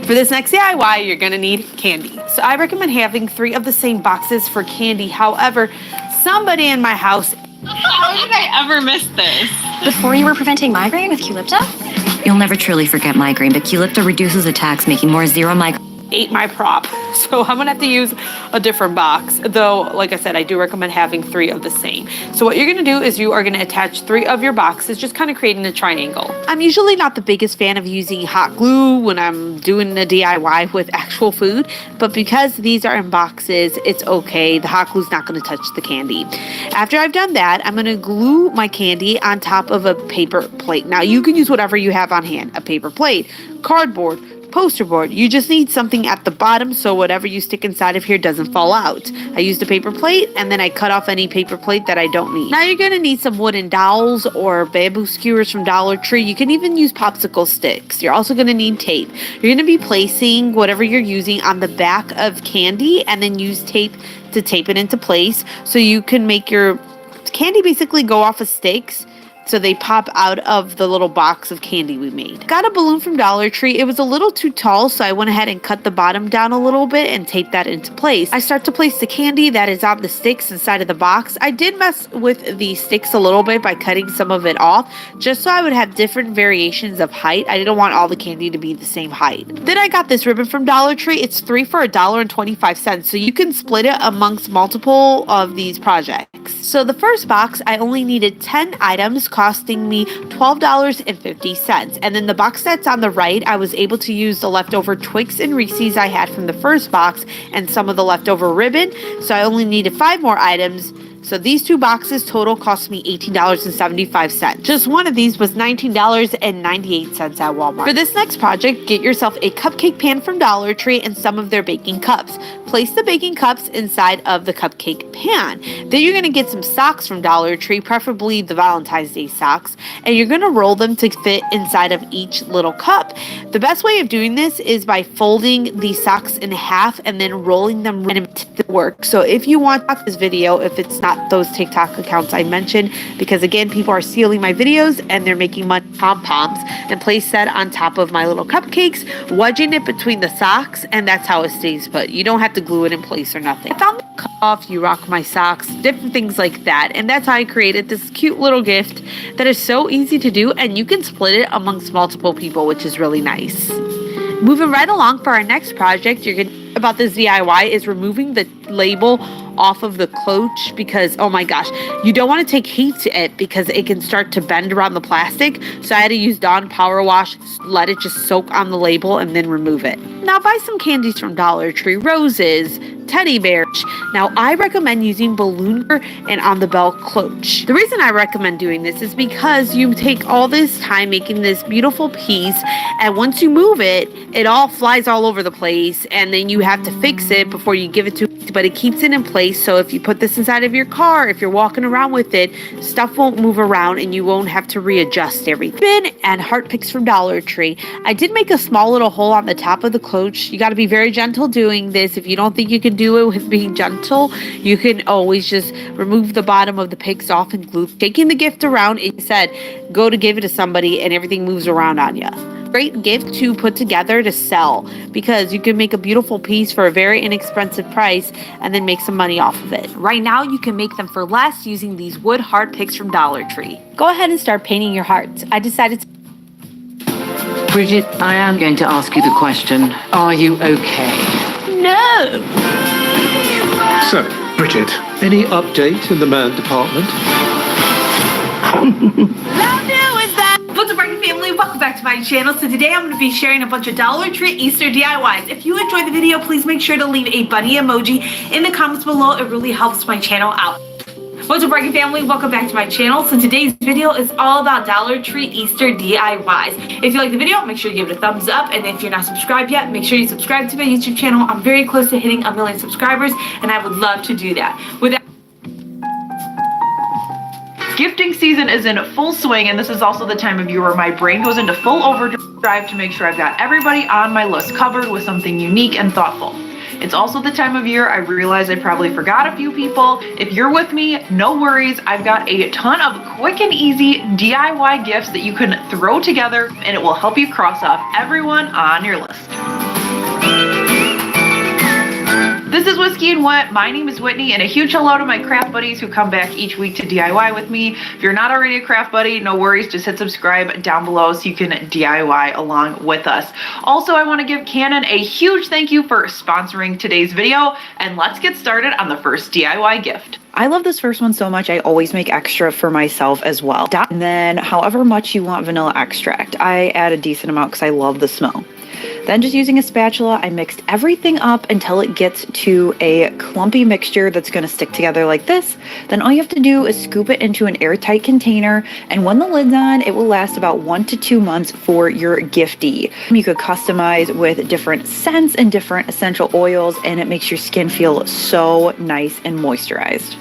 Speaker 13: For this next DIY, you're gonna need candy. So I recommend having 3 of the same boxes for candy. However, somebody in my house, how did I ever miss this?
Speaker 14: Before you were preventing migraine with Qulipta? You'll never truly forget migraine, but Qulipta reduces attacks, making more zero migraine.
Speaker 13: Ate my prop. So I'm gonna have to use a different box. Though, like I said, I do recommend having 3 of the same. So what you're gonna do is you are gonna attach 3 of your boxes, just kind of creating a triangle. I'm usually not the biggest fan of using hot glue when I'm doing a DIY with actual food, but because these are in boxes, it's okay. The hot glue's not gonna touch the candy. After I've done that, I'm gonna glue my candy on top of a paper plate. Now you can use whatever you have on hand, a paper plate, cardboard, poster board. You just need something at the bottom so whatever you stick inside of here doesn't fall out. I used a paper plate and then I cut off any paper plate that I don't need. Now you're going to need some wooden dowels or bamboo skewers from Dollar Tree. You can even use popsicle sticks. You're also going to need tape. You're going to be placing whatever you're using on the back of candy and then use tape to tape it into place so you can make your candy basically go off of sticks, so they pop out of the little box of candy we made. Got a balloon from Dollar Tree. It was a little too tall, so I went ahead and cut the bottom down a little bit and taped that into place. I start to place the candy that is on the sticks inside of the box. I did mess with the sticks a little bit by cutting some of it off, just so I would have different variations of height. I didn't want all the candy to be the same height. Then I got this ribbon from Dollar Tree. It's 3 for $1.25, so you can split it amongst multiple of these projects. So the first box, I only needed 10 items, costing me $12.50. And then the box that's on the right, I was able to use the leftover Twix and Reese's I had from the first box and some of the leftover ribbon. So I only needed 5 more items. So these 2 boxes total cost me $18.75. Just one of these was $19.98 at Walmart. For this next project, get yourself a cupcake pan from Dollar Tree and some of their baking cups. Place the baking cups inside of the cupcake pan. Then you're going to get some socks from Dollar Tree, preferably the Valentine's Day socks, and you're going to roll them to fit inside of each little cup. The best way of doing this is by folding the socks in half and then rolling them to work. So if you want this video, if it's not those TikTok accounts I mentioned, because again, people are stealing my videos and they're making money pom-poms, and place that on top of my little cupcakes, wedging it between the socks, and that's how it stays put. You don't have to glue it in place or nothing. I found the cuff, you rock my socks, different things like that, and that's how I created this cute little gift that is so easy to do, and you can split it amongst multiple people, which is really nice. Moving right along for our next project, about this DIY is removing the label off of the cloche, because oh my gosh, you don't want to take heat to it because it can start to bend around the plastic. So I had to use Dawn Power Wash, let it just soak on the label and then remove it. Now buy some candies from Dollar Tree, roses, teddy bears. Now I recommend using balloon and on the bell cloche. The reason I recommend doing this is because you take all this time making this beautiful piece, and once you move it, it all flies all over the place, and then you have to fix it before you give it to piece, but it keeps it in place. So if you put this inside of your car, if you're walking around with it, stuff won't move around and you won't have to readjust everything. Bin and heart picks from Dollar Tree. I did make a small little hole on the top of the coach. You got to be very gentle doing this. If you don't think you can do it with being gentle, you can always just remove the bottom of the picks off and glue. Taking the gift around, it said, go to give it to somebody and everything moves around on you. Great gift to put together to sell because you can make a beautiful piece for a very inexpensive price and then make some money off of it.
Speaker 10: Right now, you can make them for less using these wood heart picks from Dollar Tree.
Speaker 15: Go ahead and start painting your hearts. I decided to...
Speaker 4: Bridget, I am going to ask you the question. Are you okay?
Speaker 15: No!
Speaker 16: So, Bridget, any update in the man department?
Speaker 9: What's up, Breaking family? Welcome back to my channel. So today I'm going to be sharing a bunch of Dollar Tree Easter DIYs. If you enjoyed the video, please make sure to leave a bunny emoji in the comments below. It really helps my channel out. What's up, Breaking family? Welcome back to my channel. So today's video is all about Dollar Tree Easter DIYs. If you like the video, make sure you give it a thumbs up. And if you're not subscribed yet, make sure you subscribe to my YouTube channel. I'm very close to hitting 1 million subscribers, and I would love to do that. With that,
Speaker 17: gifting season is in full swing, and this is also the time of year where my brain goes into full overdrive to make sure I've got everybody on my list covered with something unique and thoughtful. It's also the time of year I realize I probably forgot a few people. If you're with me, no worries. I've got a ton of quick and easy DIY gifts that you can throw together, and it will help you cross off everyone on your list. This is Whiskey and What. My name is Whitney, and a huge hello to my craft buddies who come back each week to DIY with me. If you're not already a craft buddy, no worries. Just hit subscribe down below so you can DIY along with us. Also, I want to give Canon a huge thank you for sponsoring today's video, and let's get started on the first DIY gift.
Speaker 18: I love this first one so much, I always make extra for myself as well. And then however much you want vanilla extract, I add a decent amount because I love the smell. Then just using a spatula, I mixed everything up until it gets to a clumpy mixture that's going to stick together like this. Then all you have to do is scoop it into an airtight container, and when the lid's on, it will last about 1 to 2 months for your giftee. You could customize with different scents and different essential oils, and it makes your skin feel so nice and moisturized.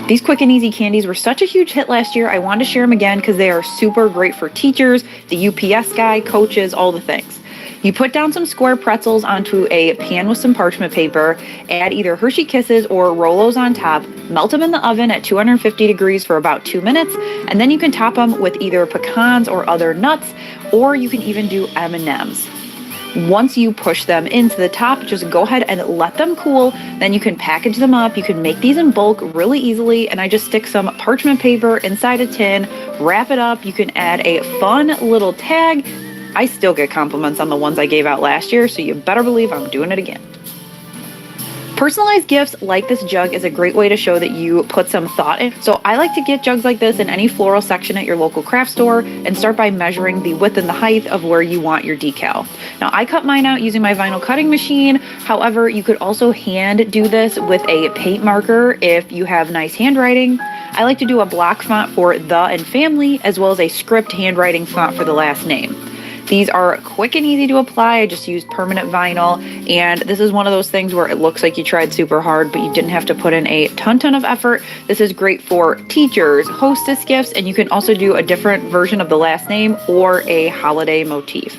Speaker 18: These quick and easy candies were such a huge hit last year. I wanted to share them again because they are super great for teachers, the UPS guy, coaches, all the things. You put down some square pretzels onto a pan with some parchment paper, add either Hershey Kisses or Rolos on top, melt them in the oven at 250 degrees for about 2 minutes, and then you can top them with either pecans or other nuts, or you can even do M&Ms. Once you push them into the top, just go ahead and let them cool. Then you can package them up. You can make these in bulk really easily. And I just stick some parchment paper inside a tin, wrap it up. You can add a fun little tag. I still get compliments on the ones I gave out last year, so you better believe I'm doing it again. Personalized gifts like this jug is a great way to show that you put some thought in. So I like to get jugs like this in any floral section at your local craft store and start by measuring the width and the height of where you want your decal. Now I cut mine out using my vinyl cutting machine. However, you could also hand do this with a paint marker if you have nice handwriting. I like to do a block font for the and family, as well as a script handwriting font for the last name. These are quick and easy to apply. I just used permanent vinyl, and this is one of those things where it looks like you tried super hard, but you didn't have to put in a ton of effort. This is great for teachers, hostess gifts, and you can also do a different version of the last name or a holiday motif.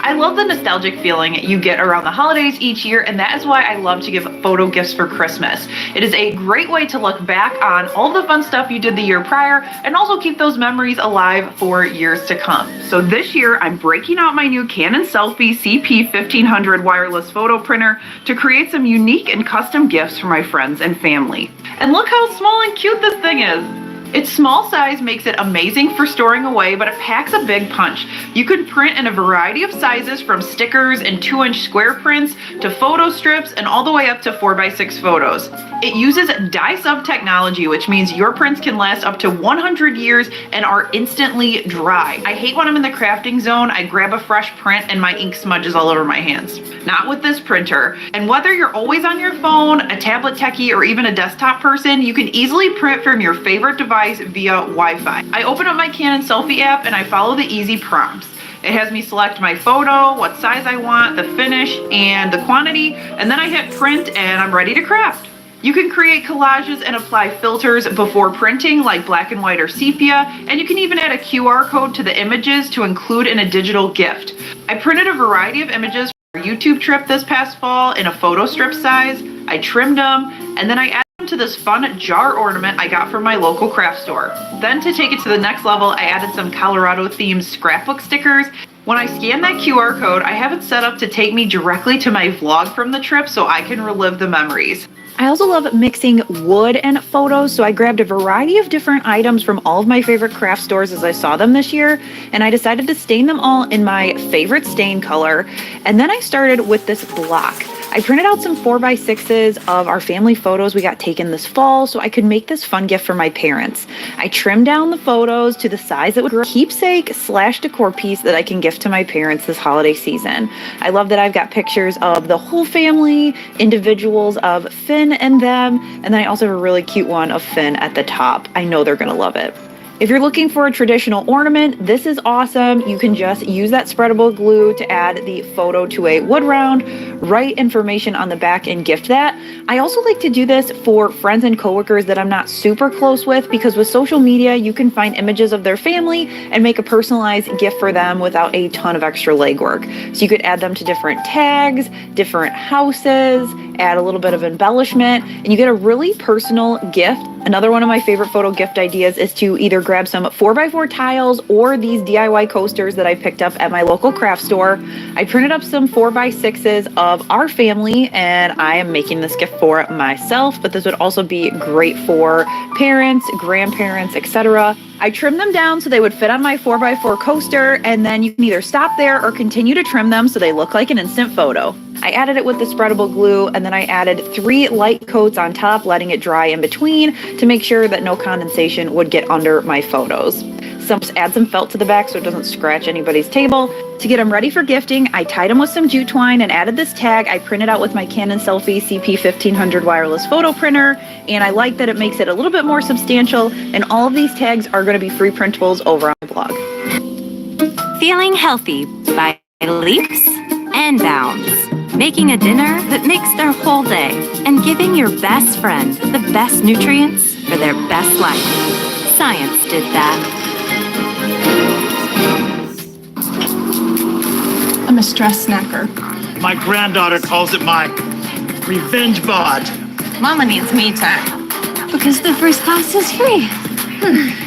Speaker 17: I love the nostalgic feeling you get around the holidays each year, and that is why I love to give photo gifts for Christmas. It is a great way to look back on all the fun stuff you did the year prior and also keep those memories alive for years to come. So this year, I'm breaking out my new Canon Selfie CP1500 wireless photo printer to create some unique and custom gifts for my friends and family. And look how small and cute this thing is. Its small size makes it amazing for storing away, but it packs a big punch. You can print in a variety of sizes, from stickers and 2-inch square prints to photo strips and all the way up to 4x6 photos. It uses dye-sub technology, which means your prints can last up to 100 years and are instantly dry. I hate when I'm in the crafting zone, I grab a fresh print and my ink smudges all over my hands. Not with this printer. And whether you're always on your phone, a tablet techie, or even a desktop person, you can easily print from your favorite device via Wi-Fi. I open up my Canon Selfie app and I follow the easy prompts. It has me select my photo, what size I want, the finish, and the quantity, and then I hit print and I'm ready to craft. You can create collages and apply filters before printing like black and white or sepia, and you can even add a QR code to the images to include in a digital gift. I printed a variety of images for our YouTube trip this past fall in a photo strip size. I trimmed them, and then I added them to this fun jar ornament I got from my local craft store. Then to take it to the next level, I added some Colorado themed scrapbook stickers. When I scan that QR code, I have it set up to take me directly to my vlog from the trip so I can relive the memories.
Speaker 18: I also love mixing wood and photos, so I grabbed a variety of different items from all of my favorite craft stores as I saw them this year, and I decided to stain them all in my favorite stain color. And then I started with this block. I printed out some 4x6s of our family photos we got taken this fall so I could make this fun gift for my parents. I trimmed down the photos to the size that would be a keepsake / decor piece that I can gift to my parents this holiday season. I love that I've got pictures of the whole family, individuals of Finn and them, and then I also have a really cute one of Finn at the top. I know they're gonna love it. If you're looking for a traditional ornament, this is awesome. You can just use that spreadable glue to add the photo to a wood round, write information on the back and gift that. I also like to do this for friends and coworkers that I'm not super close with, because with social media, you can find images of their family and make a personalized gift for them without a ton of extra legwork. So you could add them to different tags, different houses, add a little bit of embellishment, and you get a really personal gift. Another one of my favorite photo gift ideas is to either grab some 4x4 tiles or these DIY coasters that I picked up at my local craft store. I printed up some 4x6s of our family, and I am making this gift for myself, but this would also be great for parents, grandparents, etc. I trimmed them down so they would fit on my 4x4 coaster, and then you can either stop there or continue to trim them so they look like an instant photo. I added it with the spreadable glue, and then I added 3 light coats on top, letting it dry in between to make sure that no condensation would get under my photos. Just add some felt to the back so it doesn't scratch anybody's table. To get them ready for gifting, I tied them with some jute twine and added this tag I printed out with my Canon Selfie CP1500 wireless photo printer, and I like that it makes it a little bit more substantial, and all of these tags are going to be free printables over on my blog.
Speaker 14: Feeling healthy by leaps and bounds. Making a dinner that makes their whole day, and giving your best friend the best nutrients for their best life. Science did that.
Speaker 19: I'm a stress snacker.
Speaker 20: My granddaughter calls it my revenge bod.
Speaker 19: Mama needs me time.
Speaker 14: Because the first class is free.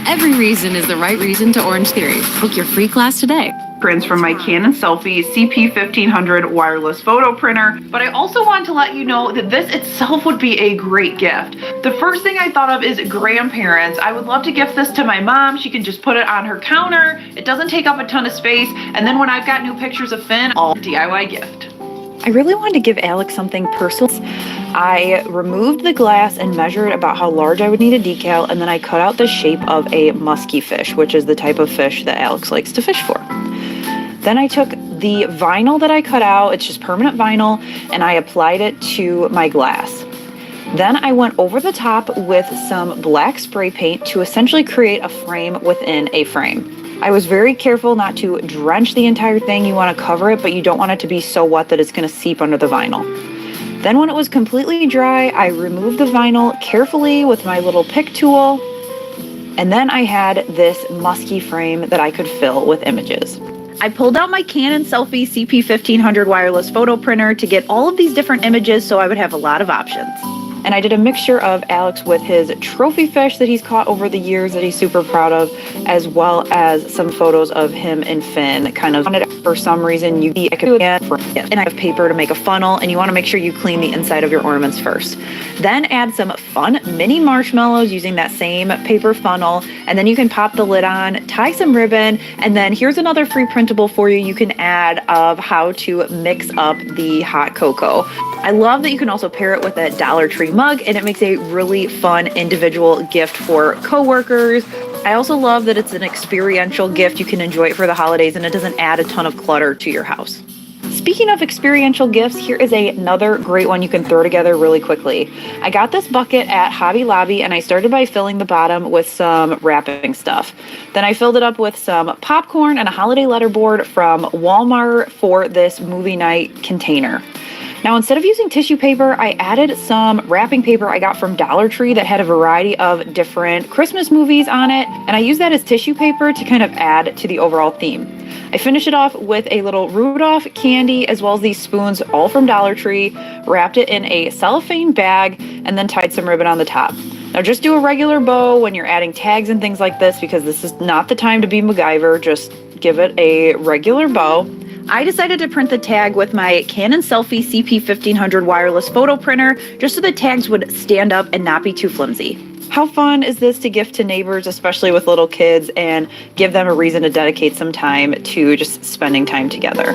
Speaker 14: Every reason is the right reason to Orange Theory. Book your free class today.
Speaker 17: Prints from my Canon Selfie CP1500 wireless photo printer, but I also want to let you know that this itself would be a great gift. The first thing I thought of is grandparents. I would love to gift this to my mom. She can just put it on her counter. It doesn't take up a ton of space, and then when I've got new pictures of Finn, all DIY gift.
Speaker 18: I really wanted to give Alex something personal. I removed the glass and measured about how large I would need a decal, and then I cut out the shape of a musky fish, which is the type of fish that Alex likes to fish for. Then I took the vinyl that I cut out, it's just permanent vinyl, and I applied it to my glass. Then I went over the top with some black spray paint to essentially create a frame within a frame. I was very careful not to drench the entire thing. You want to cover it, but you don't want it to be so wet that it's going to seep under the vinyl. Then when it was completely dry, I removed the vinyl carefully with my little pick tool, and then I had this musky frame that I could fill with images. I pulled out my Canon Selfie CP1500 wireless photo printer to get all of these different images so I would have a lot of options. And I did a mixture of Alex with his trophy fish that he's caught over the years that he's super proud of, as well as some photos of him and Finn. Kind of wanted, for some reason, you could do it and I have paper to make a funnel, and you want to make sure you clean the inside of your ornaments first. Then add some fun mini marshmallows using that same paper funnel, and then you can pop the lid on, tie some ribbon, and then here's another free printable for you. You can add of how to mix up the hot cocoa. I love that you can also pair it with a Dollar Tree mug, and it makes a really fun individual gift for coworkers. I also love that it's an experiential gift. You can enjoy it for the holidays, and it doesn't add a ton of clutter to your house. speaking of experiential gifts, here is another great one you can throw together really quickly. I got this bucket at Hobby Lobby and I started by filling the bottom with some wrapping stuff. Then I filled it up with some popcorn and a holiday letterboard from Walmart for this movie night container. Now, instead of using tissue paper, I added some wrapping paper I got from Dollar Tree that had a variety of different Christmas movies on it, and I used that as tissue paper to kind of add to the overall theme. I finished it off with a little Rudolph candy as well as these spoons, all from Dollar Tree, wrapped it in a cellophane bag, and then tied some ribbon on the top. Now, just do a regular bow when you're adding tags and things like this, because this is not the time to be MacGyver. Just give it a regular bow. I decided to print the tag with my Canon Selfie CP1500 wireless photo printer just so the tags would stand up and not be too flimsy. How fun is this to gift to neighbors, especially with little kids, and give them a reason to dedicate some time to just spending time together?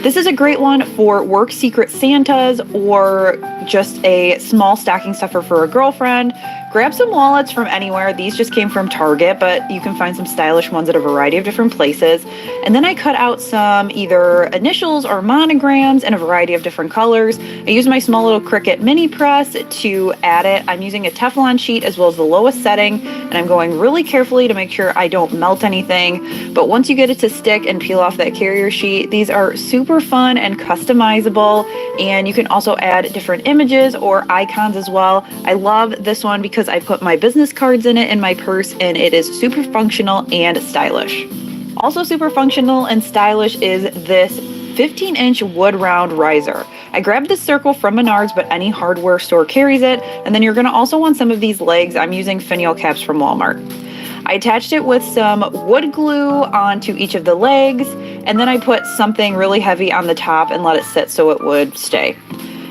Speaker 18: This is a great one for work Secret Santas or just a small stocking stuffer for a girlfriend. Grab some wallets from anywhere. These just came from Target, but you can find some stylish ones at a variety of different places. And then I cut out some either initials or monograms in a variety of different colors. I used my small little Cricut mini press to add it. I'm using a Teflon sheet as well as the lowest setting, and I'm going really carefully to make sure I don't melt anything. But once you get it to stick and peel off that carrier sheet, these are super fun and customizable, and you can also add different images or icons as well. I love this one because I put my business cards in it in my purse, and it is super functional and stylish. Also super functional and stylish is this 15-inch wood round riser. I grabbed this circle from Menards, but any hardware store carries it. And then you're gonna also want some of these legs. I'm using finial caps from Walmart. I attached it with some wood glue onto each of the legs, and then I put something really heavy on the top and let it sit so it would stay.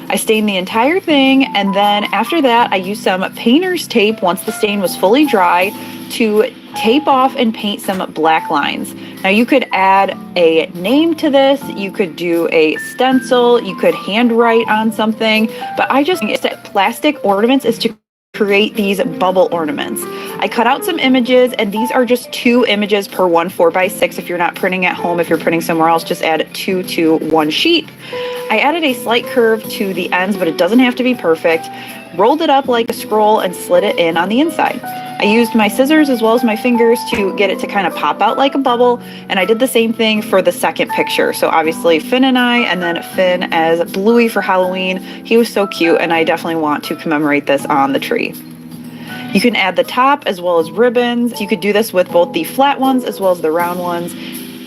Speaker 18: I stained the entire thing, and then after that I used some painter's tape once the stain was fully dry to tape off and paint some black lines. Now you could add a name to this, you could do a stencil, you could handwrite on something, but I just think that plastic ornaments is to create these bubble ornaments. I cut out some images, and these are just 2 images per 1 4x6. If you're not printing at home, if you're printing somewhere else, just add 2 to 1 sheet. I added a slight curve to the ends, but it doesn't have to be perfect. Rolled it up like a scroll and slid it in on the inside. I used my scissors as well as my fingers to get it to kind of pop out like a bubble, and I did the same thing for the second picture. So obviously Finn and I, and then Finn as Bluey for Halloween. He was so cute, and I definitely want to commemorate this on the tree. You can add the top as well as ribbons. You could do this with both the flat ones as well as the round ones.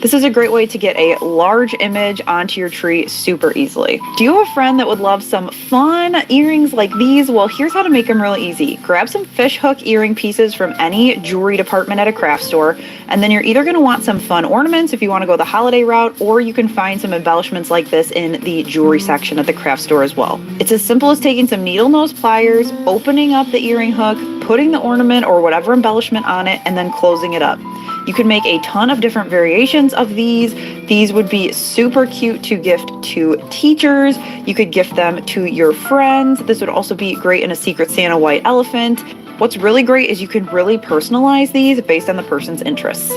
Speaker 18: This is a great way to get a large image onto your tree super easily. Do you have a friend that would love some fun earrings like these? Well, here's how to make them really easy. Grab some fish hook earring pieces from any jewelry department at a craft store, and then you're either going to want some fun ornaments if you want to go the holiday route, or you can find some embellishments like this in the jewelry section at the craft store as well. It's as simple as taking some needle nose pliers, opening up the earring hook, putting the ornament or whatever embellishment on it, and then closing it up. You can make a ton of different variations of these. These would be super cute to gift to teachers. You could gift them to your friends. This would also be great in a Secret Santa white elephant. What's really great is you can really personalize these based on the person's interests.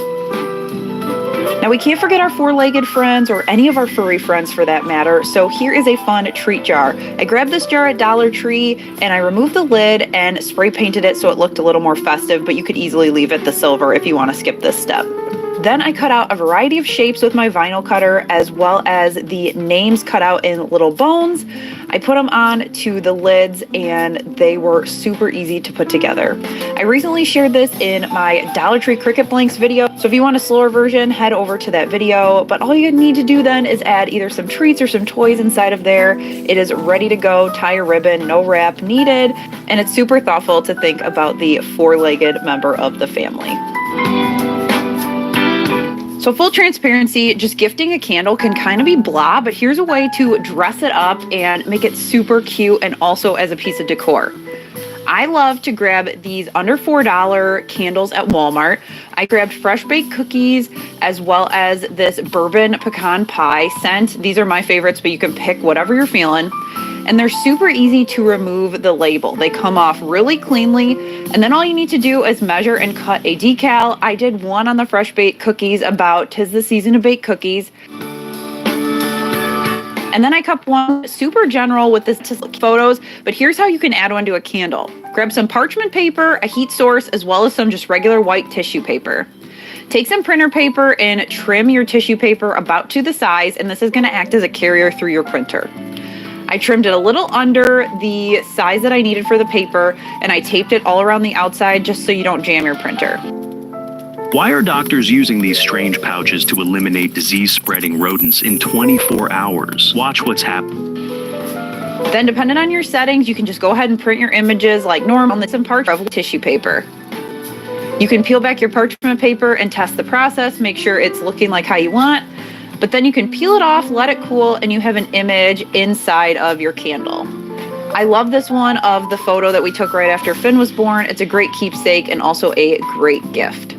Speaker 18: Now, we can't forget our 4-legged friends, or any of our furry friends for that matter, so here is a fun treat jar. I grabbed this jar at Dollar Tree, and I removed the lid and spray painted it so it looked a little more festive, but you could easily leave it the silver if you want to skip this step. Then I cut out a variety of shapes with my vinyl cutter, as well as the names cut out in little bones. I put them on to the lids, and they were super easy to put together. I recently shared this in my Dollar Tree Cricut Blanks video, so if you want a slower version, head over to that video. But all you need to do then is add either some treats or some toys inside of there. It is ready to go. Tie a ribbon, no wrap needed, and it's super thoughtful to think about the 4-legged member of the family. So full transparency, just gifting a candle can kind of be blah, but here's a way to dress it up and make it super cute, and also as a piece of decor. I love to grab these under $4 candles at Walmart. I grabbed fresh baked cookies as well as this bourbon pecan pie scent. These are my favorites, but you can pick whatever you're feeling. and they're super easy to remove the label. They come off really cleanly, and then all you need to do is measure and cut a decal. I did one on the fresh baked cookies about 'tis the season to bake cookies. And then I cut one super general with this photos, but here's how you can add one to a candle. Grab some parchment paper, a heat source, as well as some just regular white tissue paper. Take some printer paper and trim your tissue paper about to the size, and this is going to act as a carrier through your printer. I trimmed it a little under the size that I needed for the paper, and I taped it all around the outside just so you don't jam your printer.
Speaker 5: Why are doctors using these strange pouches to eliminate disease-spreading rodents in 24 hours? Watch what's happening.
Speaker 18: Then, depending on your settings, you can just go ahead and print your images like normal with some parchment tissue paper. You can peel back your parchment paper and test the process, make sure it's looking like how you want, but then you can peel it off, let it cool, and you have an image inside of your candle. I love this one of the photo that we took right after Finn was born. It's a great keepsake and also a great gift.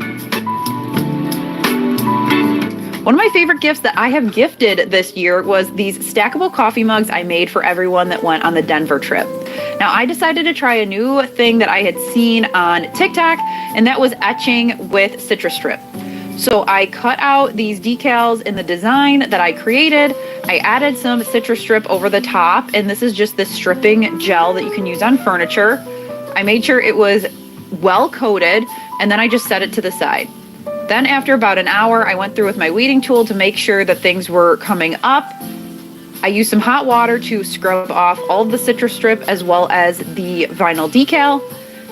Speaker 18: One of my favorite gifts that I have gifted this year was these stackable coffee mugs I made for everyone that went on the Denver trip. Now, I decided to try a new thing that I had seen on TikTok, and that was etching with citrus strip. So I cut out these decals in the design that I created. I added some citrus strip over the top, and this is just this stripping gel that you can use on furniture. I made sure it was well coated, and then I just set it to the side. Then after about an hour, I went through with my weeding tool to make sure that things were coming up. I used some hot water to scrub off all of the citrus strip as well as the vinyl decal.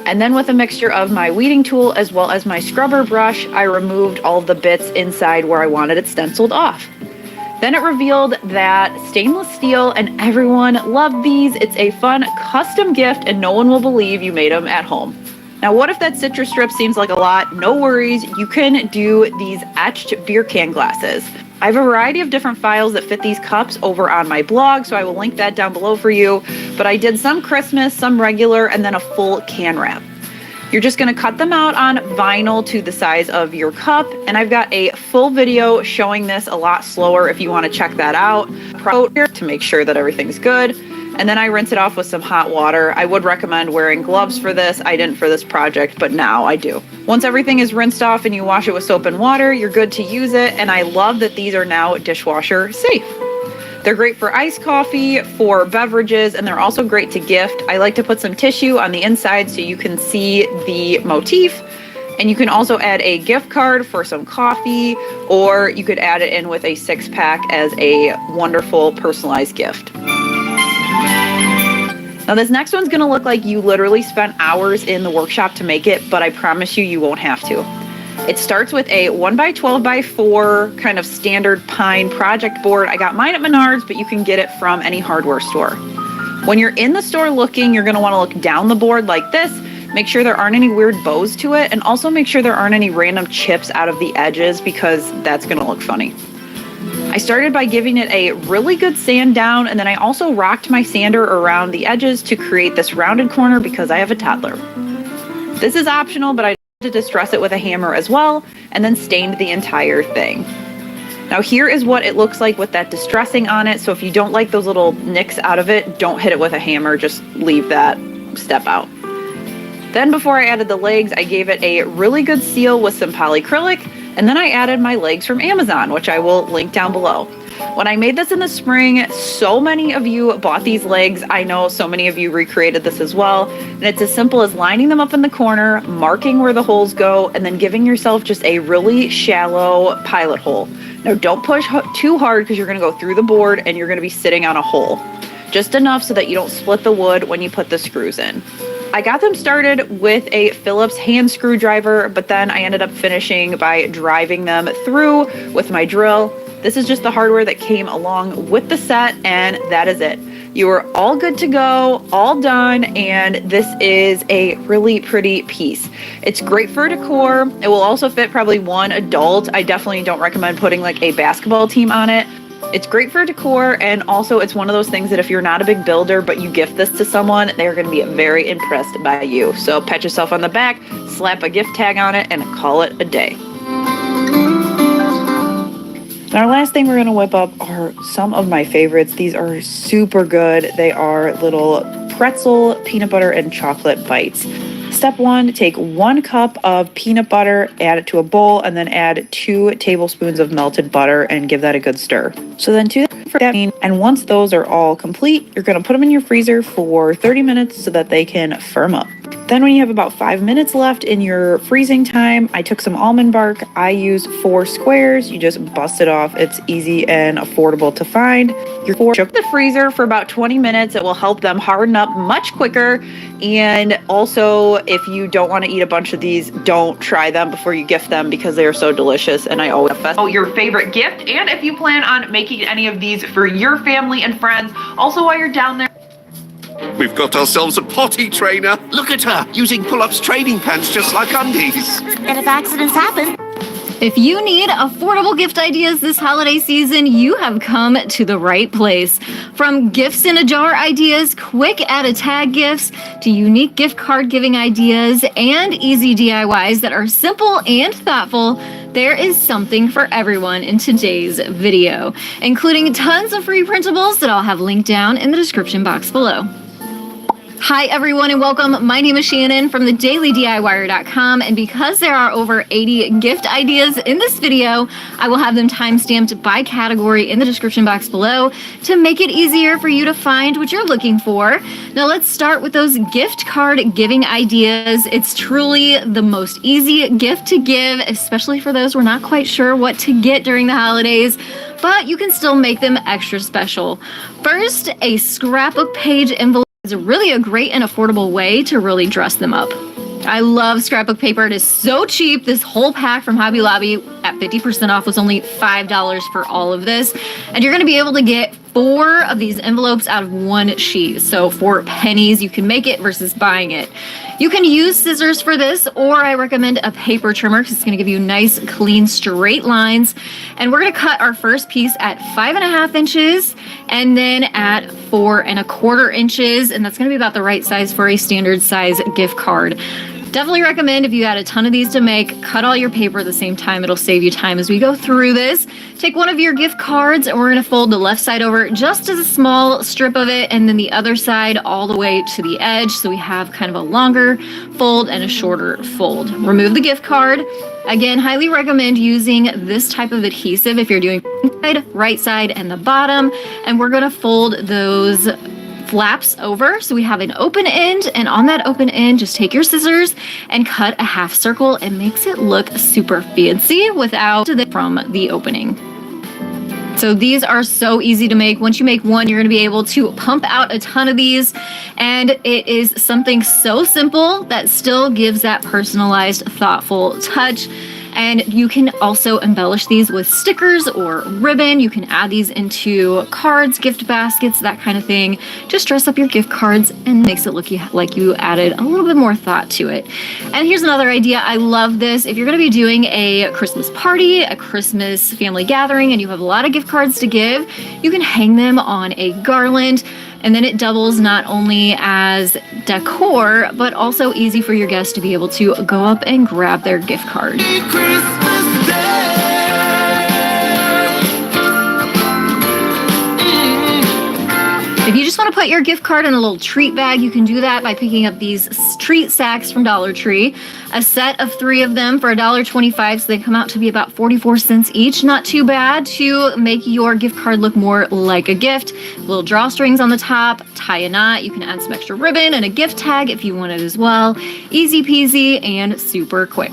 Speaker 18: And then with a mixture of my weeding tool as well as my scrubber brush, I removed all of the bits inside where I wanted it stenciled off. Then it revealed that stainless steel, and everyone loved these. It's a fun custom gift and no one will believe you made them at home. Now, what if that citrus strip seems like a lot? No worries, you can do these etched beer can glasses. I have a variety of different files that fit these cups over on my blog, so I will link that down below for you. But I did some Christmas, some regular, and then a full can wrap. You're just gonna cut them out on vinyl to the size of your cup, and I've got a full video showing this a lot slower if you wanna check that out. To make sure that everything's good. And then I rinse it off with some hot water. I would recommend wearing gloves for this. I didn't for this project, but now I do. Once everything is rinsed off and you wash it with soap and water, you're good to use it. And I love that these are now dishwasher safe. They're great for iced coffee, for beverages, and they're also great to gift. I like to put some tissue on the inside so you can see the motif. And you can also add a gift card for some coffee, or you could add it in with a 6-pack as a wonderful personalized gift. Now this next one's gonna look like you literally spent hours in the workshop to make it, but I promise you, you won't have to. It starts with a 1x12x4 kind of standard pine project board. I got mine at Menards, but you can get it from any hardware store. When you're in the store looking, you're gonna wanna look down the board like this, make sure there aren't any weird bows to it, and also make sure there aren't any random chips out of the edges because that's gonna look funny. I started by giving it a really good sand down, and then I also rocked my sander around the edges to create this rounded corner because I have a toddler. This is optional, but I did distress it with a hammer as well, and then stained the entire thing. Now here is what it looks like with that distressing on it, so if you don't like those little nicks out of it, don't hit it with a hammer, just leave that step out. Then before I added the legs, I gave it a really good seal with some polyacrylic, and then I added my legs from Amazon, which I will link down below. When I made this in the spring, so many of you bought these legs. I know so many of you recreated this as well. And it's as simple as lining them up in the corner, marking where the holes go, and then giving yourself just a really shallow pilot hole. Now don't push too hard because you're gonna go through the board and you're gonna be sitting on a hole. Just enough so that you don't split the wood when you put the screws in. I got them started with a Phillips hand screwdriver, but then I ended up finishing by driving them through with my drill. This is just the hardware that came along with the set, and that is it. You are all good to go, all done, and this is a really pretty piece. It's great for decor. It will also fit probably one adult. I definitely don't recommend putting like a basketball team on it. It's great for decor, and also it's one of those things that if you're not a big builder but you gift this to someone, they're going to be very impressed by you. So pat yourself on the back, slap a gift tag on it, and call it a day. And our last thing we're going to whip up are some of my favorites. These are super good. They are little pretzel peanut butter and chocolate bites. Step 1, take 1 cup of peanut butter, add it to a bowl, and then add 2 tablespoons of melted butter and give that a good stir. So then and once those are all complete, you're going to put them in your freezer for 30 minutes so that they can firm up. Then when you have about 5 minutes left in your freezing time, I took some almond bark. I used 4 squares. You just bust it off. It's easy and affordable to find. Your 4 shook the freezer for about 20 minutes. It will help them harden up much quicker. And also, if you don't want to eat a bunch of these, don't try them before you gift them because they are so delicious. And I always
Speaker 17: your favorite gift, and if you plan on making any of these for your family and friends. Also, while you're down there,
Speaker 21: we've got ourselves a potty trainer. Look at her, using pull-ups training pants just like undies.
Speaker 14: And if accidents happen,
Speaker 22: if you need affordable gift ideas this holiday season, you have come to the right place. From gifts in a jar ideas, quick add a tag gifts, to unique gift card giving ideas, and easy DIYs that are simple and thoughtful, there is something for everyone in today's video, including tons of free printables that I'll have linked down in the description box below. Hi everyone and welcome. My name is Shannon from thedailydiywire.com, and because there are over 80 gift ideas in this video, I will have them time-stamped by category in the description box below to make it easier for you to find what you're looking for. Now let's start with those gift card giving ideas. It's truly the most easy gift to give, especially for those who are not quite sure what to get during the holidays, but you can still make them extra special. First, a scrapbook page envelope is really a great and affordable way to really dress them up. I love scrapbook paper. It is so cheap. This whole pack from Hobby Lobby at 50% off was only $5 for all of this. And you're going to be able to get 4 of these envelopes out of 1 sheet. So for pennies, you can make it versus buying it. You can use scissors for this, or I recommend a paper trimmer because it's going to give you nice, clean, straight lines. And we're going to cut our first piece at 5.5 inches and then at 4.25 inches. And that's going to be about the right size for a standard size gift card. Definitely recommend if you had a ton of these to make, cut all your paper at the same time. It'll save you time as we go through this. Take one of your gift cards and we're going to fold the left side over just as a small strip of it, and then the other side all the way to the edge, so we have kind of a longer fold and a shorter fold. Remove the gift card. Again, highly recommend using this type of adhesive if you're doing right side and the bottom, and we're going to fold those flaps over so we have an open end, and on that open end just take your scissors and cut a half circle. It makes it look super fancy without from the opening. So these are so easy to make. Once you make one, you're going to be able to pump out a ton of these, and it is something so simple that still gives that personalized, thoughtful touch. And you can also embellish these with stickers or ribbon. You can add these into cards, gift baskets, that kind of thing. Just dress up your gift cards and makes it look like you added a little bit more thought to it. And here's another idea. I love this. If you're going to be doing a Christmas party, a Christmas family gathering, and you have a lot of gift cards to give, you can hang them on a garland. And then it doubles not only as decor, but also easy for your guests to be able to go up and grab their gift card. If you just want to put your gift card in a little treat bag, you can do that by picking up these treat sacks from Dollar Tree. A set of 3 of them for $1.25, so they come out to be about 44 cents each. Not too bad to make your gift card look more like a gift. Little drawstrings on the top, tie a knot. You can add some extra ribbon and a gift tag if you want it as well. Easy peasy and super quick.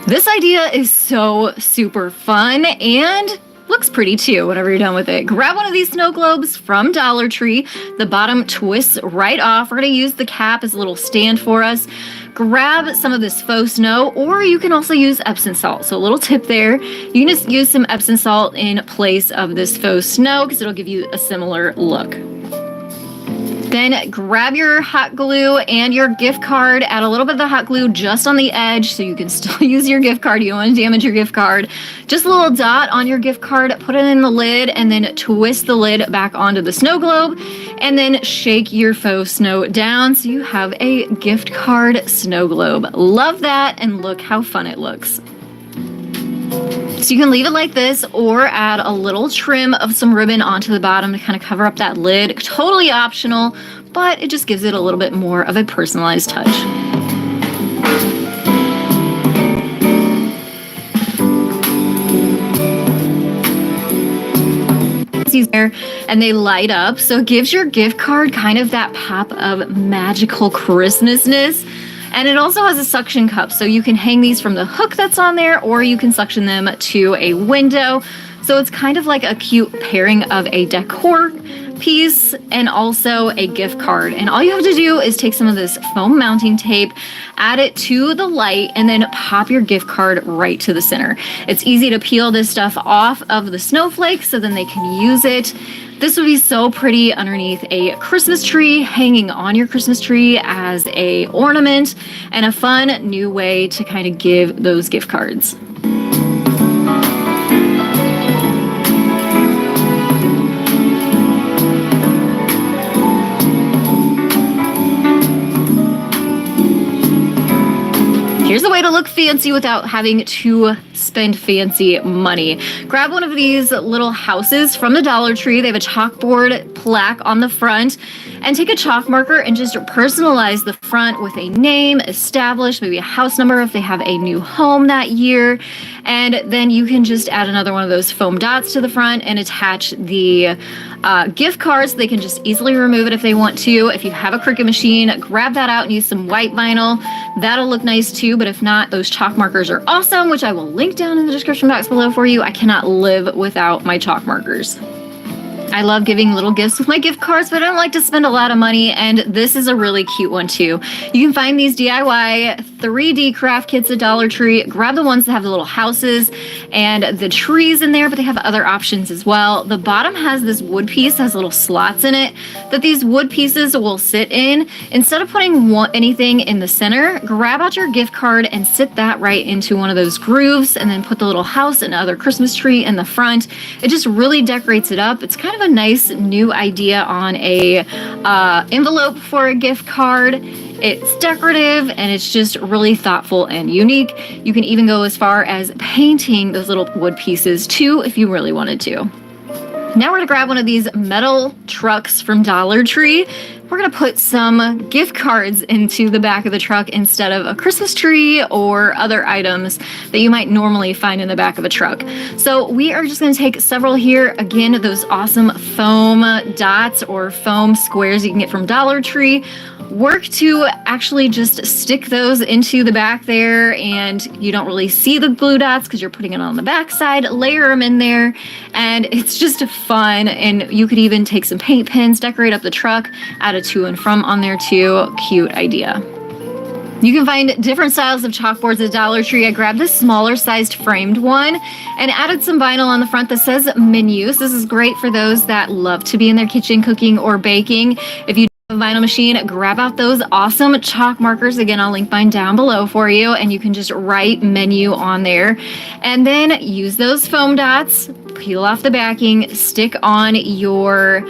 Speaker 22: This idea is so super fun and looks pretty too whenever you're done with it. Grab one of these snow globes from Dollar Tree. The bottom twists right off. We're going to use the cap as a little stand for us. Grab some of this faux snow, or you can also use Epsom salt. So a little tip there, you can just use some Epsom salt in place of this faux snow because it'll give you a similar look. Then grab your hot glue and your gift card, add a little bit of the hot glue just on the edge so you can still use your gift card. You don't want to damage your gift card. Just a little dot on your gift card, put it in the lid, and then twist the lid back onto the snow globe, and then shake your faux snow down so you have a gift card snow globe. Love that, and look how fun it looks. So you can leave it like this or add a little trim of some ribbon onto the bottom to kind of cover up that lid. Totally optional, but it just gives it a little bit more of a personalized touch. There, and they light up, so it gives your gift card kind of that pop of magical Christmasness. And it also has a suction cup, so you can hang these from the hook that's on there, or you can suction them to a window. So it's kind of like a cute pairing of a decor piece and also a gift card. And all you have to do is take some of this foam mounting tape, add it to the light, and then pop your gift card right to the center. It's easy to peel this stuff off of the snowflakes so then they can use it. This would be so pretty underneath a Christmas tree, hanging on your Christmas tree as a ornament, and a fun new way to kind of give those gift cards. Here's a way to look fancy without having to spend fancy money. Grab one of these little houses from the Dollar Tree. They have a chalkboard plaque on the front, and take a chalk marker and just personalize the front with a name, established, maybe a house number if they have a new home that year. And then you can just add another one of those foam dots to the front and attach the gift cards. They can just easily remove it if they want to. If you have a Cricut machine, grab that out and use some white vinyl. That'll look nice too, but if not, those chalk markers are awesome, which I will link down in the description box below for you. I cannot live without my chalk markers. I love giving little gifts with my gift cards, but I don't like to spend a lot of money, and this is a really cute one too. You can find these DIY 3D craft kits at Dollar Tree. Grab the ones that have the little houses and the trees in there, but they have other options as well. The bottom has this wood piece, has little slots in it that these wood pieces will sit in. Instead of putting anything in the center, grab out your gift card and sit that right into one of those grooves, and then put the little house and other Christmas tree in the front. It just really decorates it up. It's kind of a nice new idea on a envelope for a gift card. It's decorative and it's just really thoughtful and unique. You can even go as far as painting those little wood pieces too if you really wanted to. Now we're gonna grab one of these metal trucks from Dollar Tree. We're gonna put some gift cards into the back of the truck instead of a Christmas tree or other items that you might normally find in the back of a truck. So we are just gonna take several here. Again, those awesome foam dots or foam squares you can get from Dollar Tree. Work to actually just stick those into the back there, and you don't really see the glue dots because you're putting it on the back side. Layer them in there, and it's just fun. And you could even take some paint pens, decorate up the truck, add a to and from on there too. Cute idea. You can find different styles of chalkboards at Dollar Tree. I grabbed this smaller sized framed one and added some vinyl on the front that says menus. This is great for those that love to be in their kitchen cooking or baking. If you have a vinyl machine, grab out those awesome chalk markers. Again, I'll link mine down below for you, and you can just write menu on there. And then use those foam dots, peel off the backing, stick on your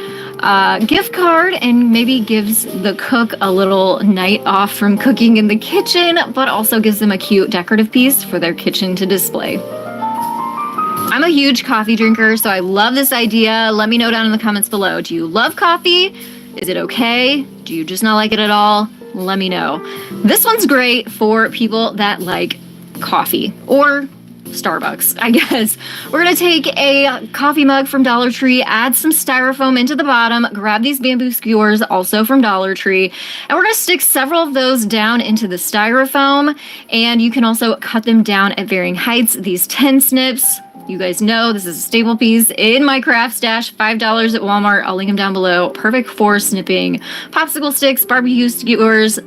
Speaker 22: gift card, and maybe gives the cook a little night off from cooking in the kitchen, but also gives them a cute decorative piece for their kitchen to display. I'm a huge coffee drinker, so I love this idea. Let me know down in the comments below. Do you love coffee? Is it okay? Do you just not like it at all? Let me know. This one's great for people that like coffee or Starbucks, I guess. We're gonna take a coffee mug from Dollar Tree, add some styrofoam into the bottom, grab these bamboo skewers also from Dollar Tree, and we're gonna stick several of those down into the styrofoam, and you can also cut them down at varying heights. These 10 snips, you guys know this is a staple piece in my craft stash, $5 at Walmart. I'll link them down below. Perfect for snipping popsicle sticks, barbecue skewers,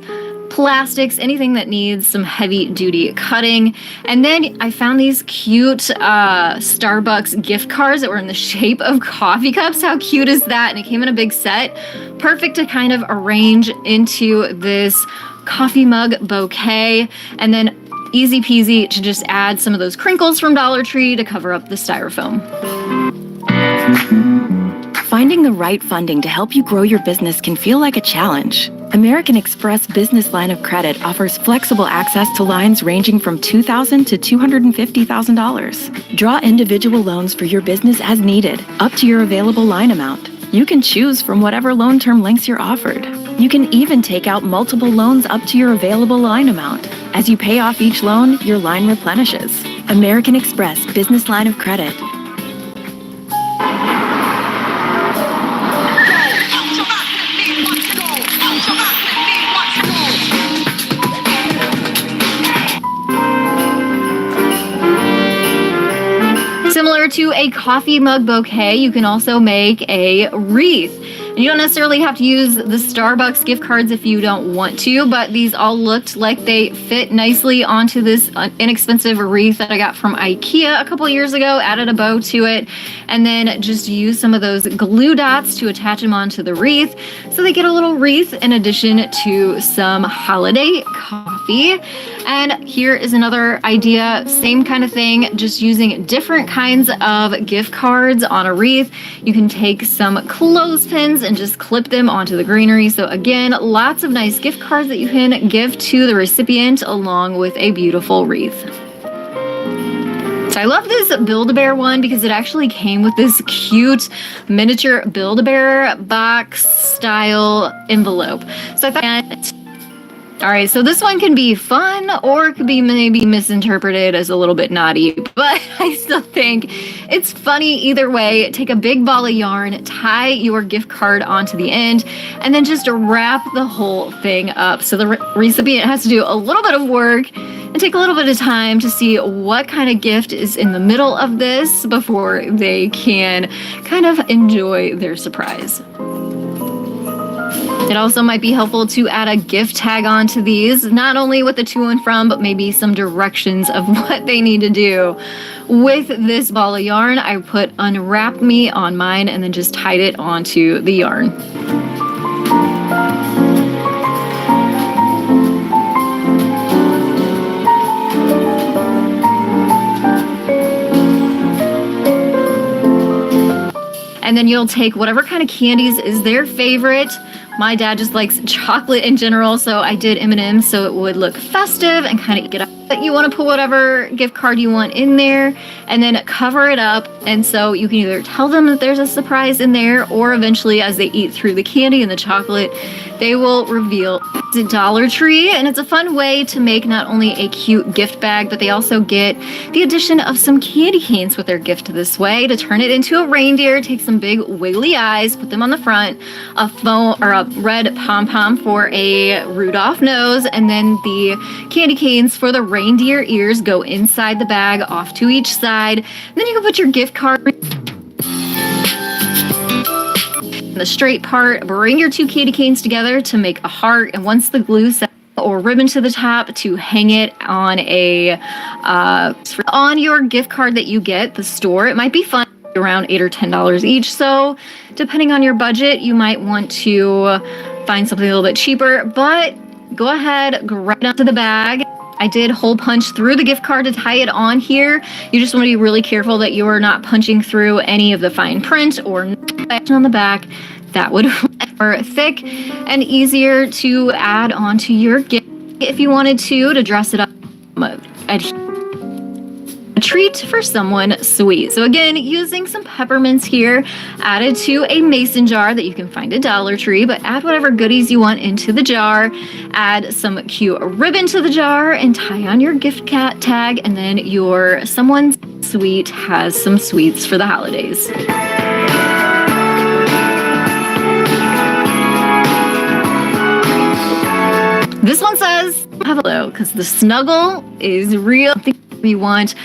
Speaker 22: plastics, anything that needs some heavy duty cutting. And then I found these cute Starbucks gift cards that were in the shape of coffee cups. How cute is that? And it came in a big set. Perfect to kind of arrange into this coffee mug bouquet. And then easy peasy to just add some of those crinkles from Dollar Tree to cover up the styrofoam.
Speaker 2: Finding the right funding to help you grow your business can feel like a challenge. American Express Business Line of Credit offers flexible access to lines ranging from $2,000 to $250,000. Draw individual loans for your business as needed, up to your available line amount. You can choose from whatever loan term lengths you're offered. You can even take out multiple loans up to your available line amount. As you pay off each loan, your line replenishes. American Express Business Line of Credit.
Speaker 22: Similar to a coffee mug bouquet, you can also make a wreath. And you don't necessarily have to use the Starbucks gift cards if you don't want to, but these all looked like they fit nicely onto this inexpensive wreath that I got from IKEA a couple years ago, added a bow to it, and then just used some of those glue dots to attach them onto the wreath. So they get a little wreath in addition to some holiday coffee. And here is another idea, same kind of thing, just using different kinds of gift cards on a wreath. You can take some clothespins and just clip them onto the greenery. So again, lots of nice gift cards that you can give to the recipient along with a beautiful wreath. So I love this Build-A-Bear one because it actually came with this cute miniature Build-A-Bear box style envelope. So I thought, all right, so this one can be fun or it could be maybe misinterpreted as a little bit naughty, but I still think it's funny either way. Take a big ball of yarn, tie your gift card onto the end, and then just wrap the whole thing up. So the recipient has to do a little bit of work and take a little bit of time to see what kind of gift is in the middle of this before they can kind of enjoy their surprise. It also might be helpful to add a gift tag onto these, not only with the to and from, but maybe some directions of what they need to do. With this ball of yarn, I put Unwrap Me on mine and then just tied it onto the yarn. And then you'll take whatever kind of candies is their favorite. My dad just likes chocolate in general, so I did M&M's so it would look festive and kind of get up. You want to put whatever gift card you want in there and then cover it up. And so you can either tell them that there's a surprise in there, or eventually as they eat through the candy and the chocolate, they will reveal it's a Dollar Tree. And it's a fun way to make not only a cute gift bag, but they also get the addition of some candy canes with their gift this way to turn it into a reindeer. Take some big wiggly eyes, put them on the front, a foam or a red pom-pom for a Rudolph nose, and then the candy canes for the reindeer ears go inside the bag off to each side. And then you can put your gift card in the straight part, bring your two candy canes together to make a heart, and once the glue set or ribbon to the top, to hang it on a on your gift card that you get the store. It might be fun, around $8 or $10 each, so depending on your budget you might want to find something a little bit cheaper, but go ahead, grab it onto the bag. I did hole punch through the gift card to tie it on here. You just want to be really careful that you are not punching through any of the fine print or on the back. That would be thick and easier to add onto your gift if you wanted to dress it up. A treat for someone sweet. So again, using some peppermints here, added to a mason jar that you can find at Dollar Tree, but add whatever goodies you want into the jar. Add some cute ribbon to the jar and tie on your gift tag, and then your someone sweet has some sweets for the holidays. This one says, hello, because the snuggle is real. you want.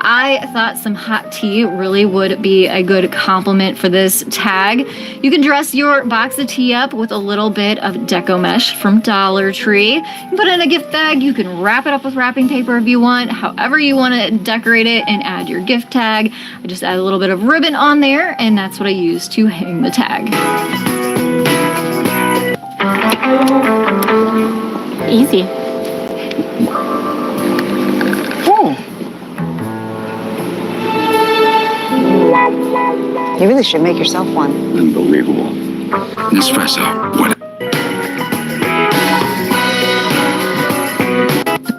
Speaker 22: I thought some hot tea really would be a good compliment for this tag. You can dress your box of tea up with a little bit of deco mesh from Dollar Tree. You can put it in a gift bag. You can wrap it up with wrapping paper if you want, however you want to decorate it, and add your gift tag. I just add a little bit of ribbon on there, and that's what I use to hang the tag.
Speaker 15: Easy.
Speaker 3: Oh. You really should make yourself one.
Speaker 7: Unbelievable. Nespresso. What?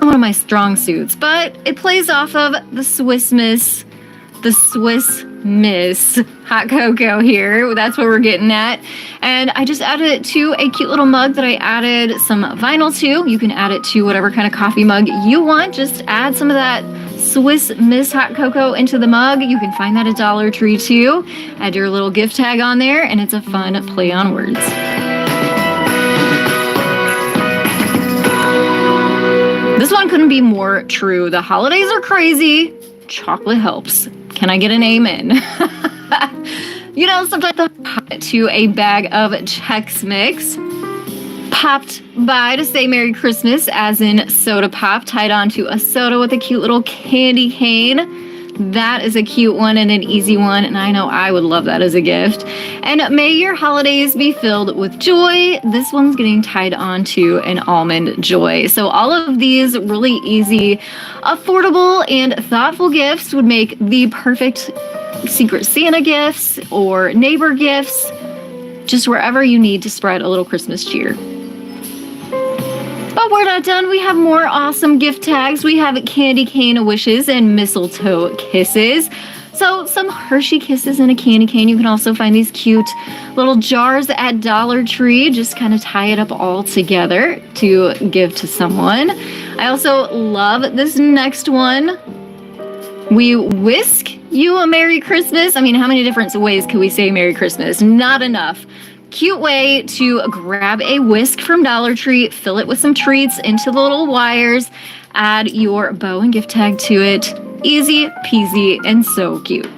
Speaker 22: One of my strong suits, but it plays off of the Swiss Miss hot cocoa here. That's what we're getting at. And I just added it to a cute little mug that I added some vinyl to. You can add it to whatever kind of coffee mug you want. Just add some of that Swiss Miss hot cocoa into the mug. You can find that at Dollar Tree too. Add your little gift tag on there, and it's a fun play on words. This one couldn't be more true. The holidays are crazy. Chocolate helps. Can I get an amen? You know, sometimes I pop it to a bag of Chex Mix. Popped by to say Merry Christmas, as in soda pop, tied onto a soda with a cute little candy cane. That is a cute one and an easy one, and I know I would love that as a gift. And may your holidays be filled with joy. This one's getting tied onto an almond joy. So all of these really easy, affordable, and thoughtful gifts would make the perfect Secret Santa gifts or neighbor gifts, just wherever you need to spread a little Christmas cheer. But we're not done. We have more awesome gift tags. We have candy cane wishes and mistletoe kisses. So some Hershey Kisses in a candy cane. You can also find these cute little jars at Dollar Tree. Just kind of tie it up all together to give to someone. I also love this next one. We whisk you a Merry Christmas. I mean, how many different ways can we say Merry Christmas? Not enough. Cute way to grab a whisk from Dollar Tree, fill it with some treats into the little wires, add your bow and gift tag to it. Easy peasy and so cute.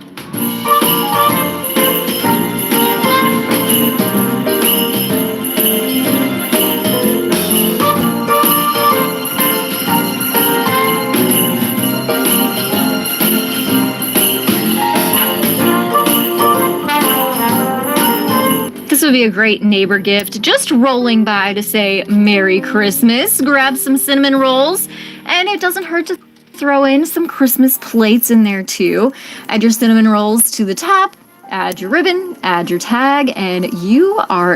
Speaker 22: This would be a great neighbor gift. Just rolling by to say Merry Christmas. Grab some cinnamon rolls, and it doesn't hurt to throw in some Christmas plates in there too. Add your cinnamon rolls to the top, add your ribbon, add your tag, and you are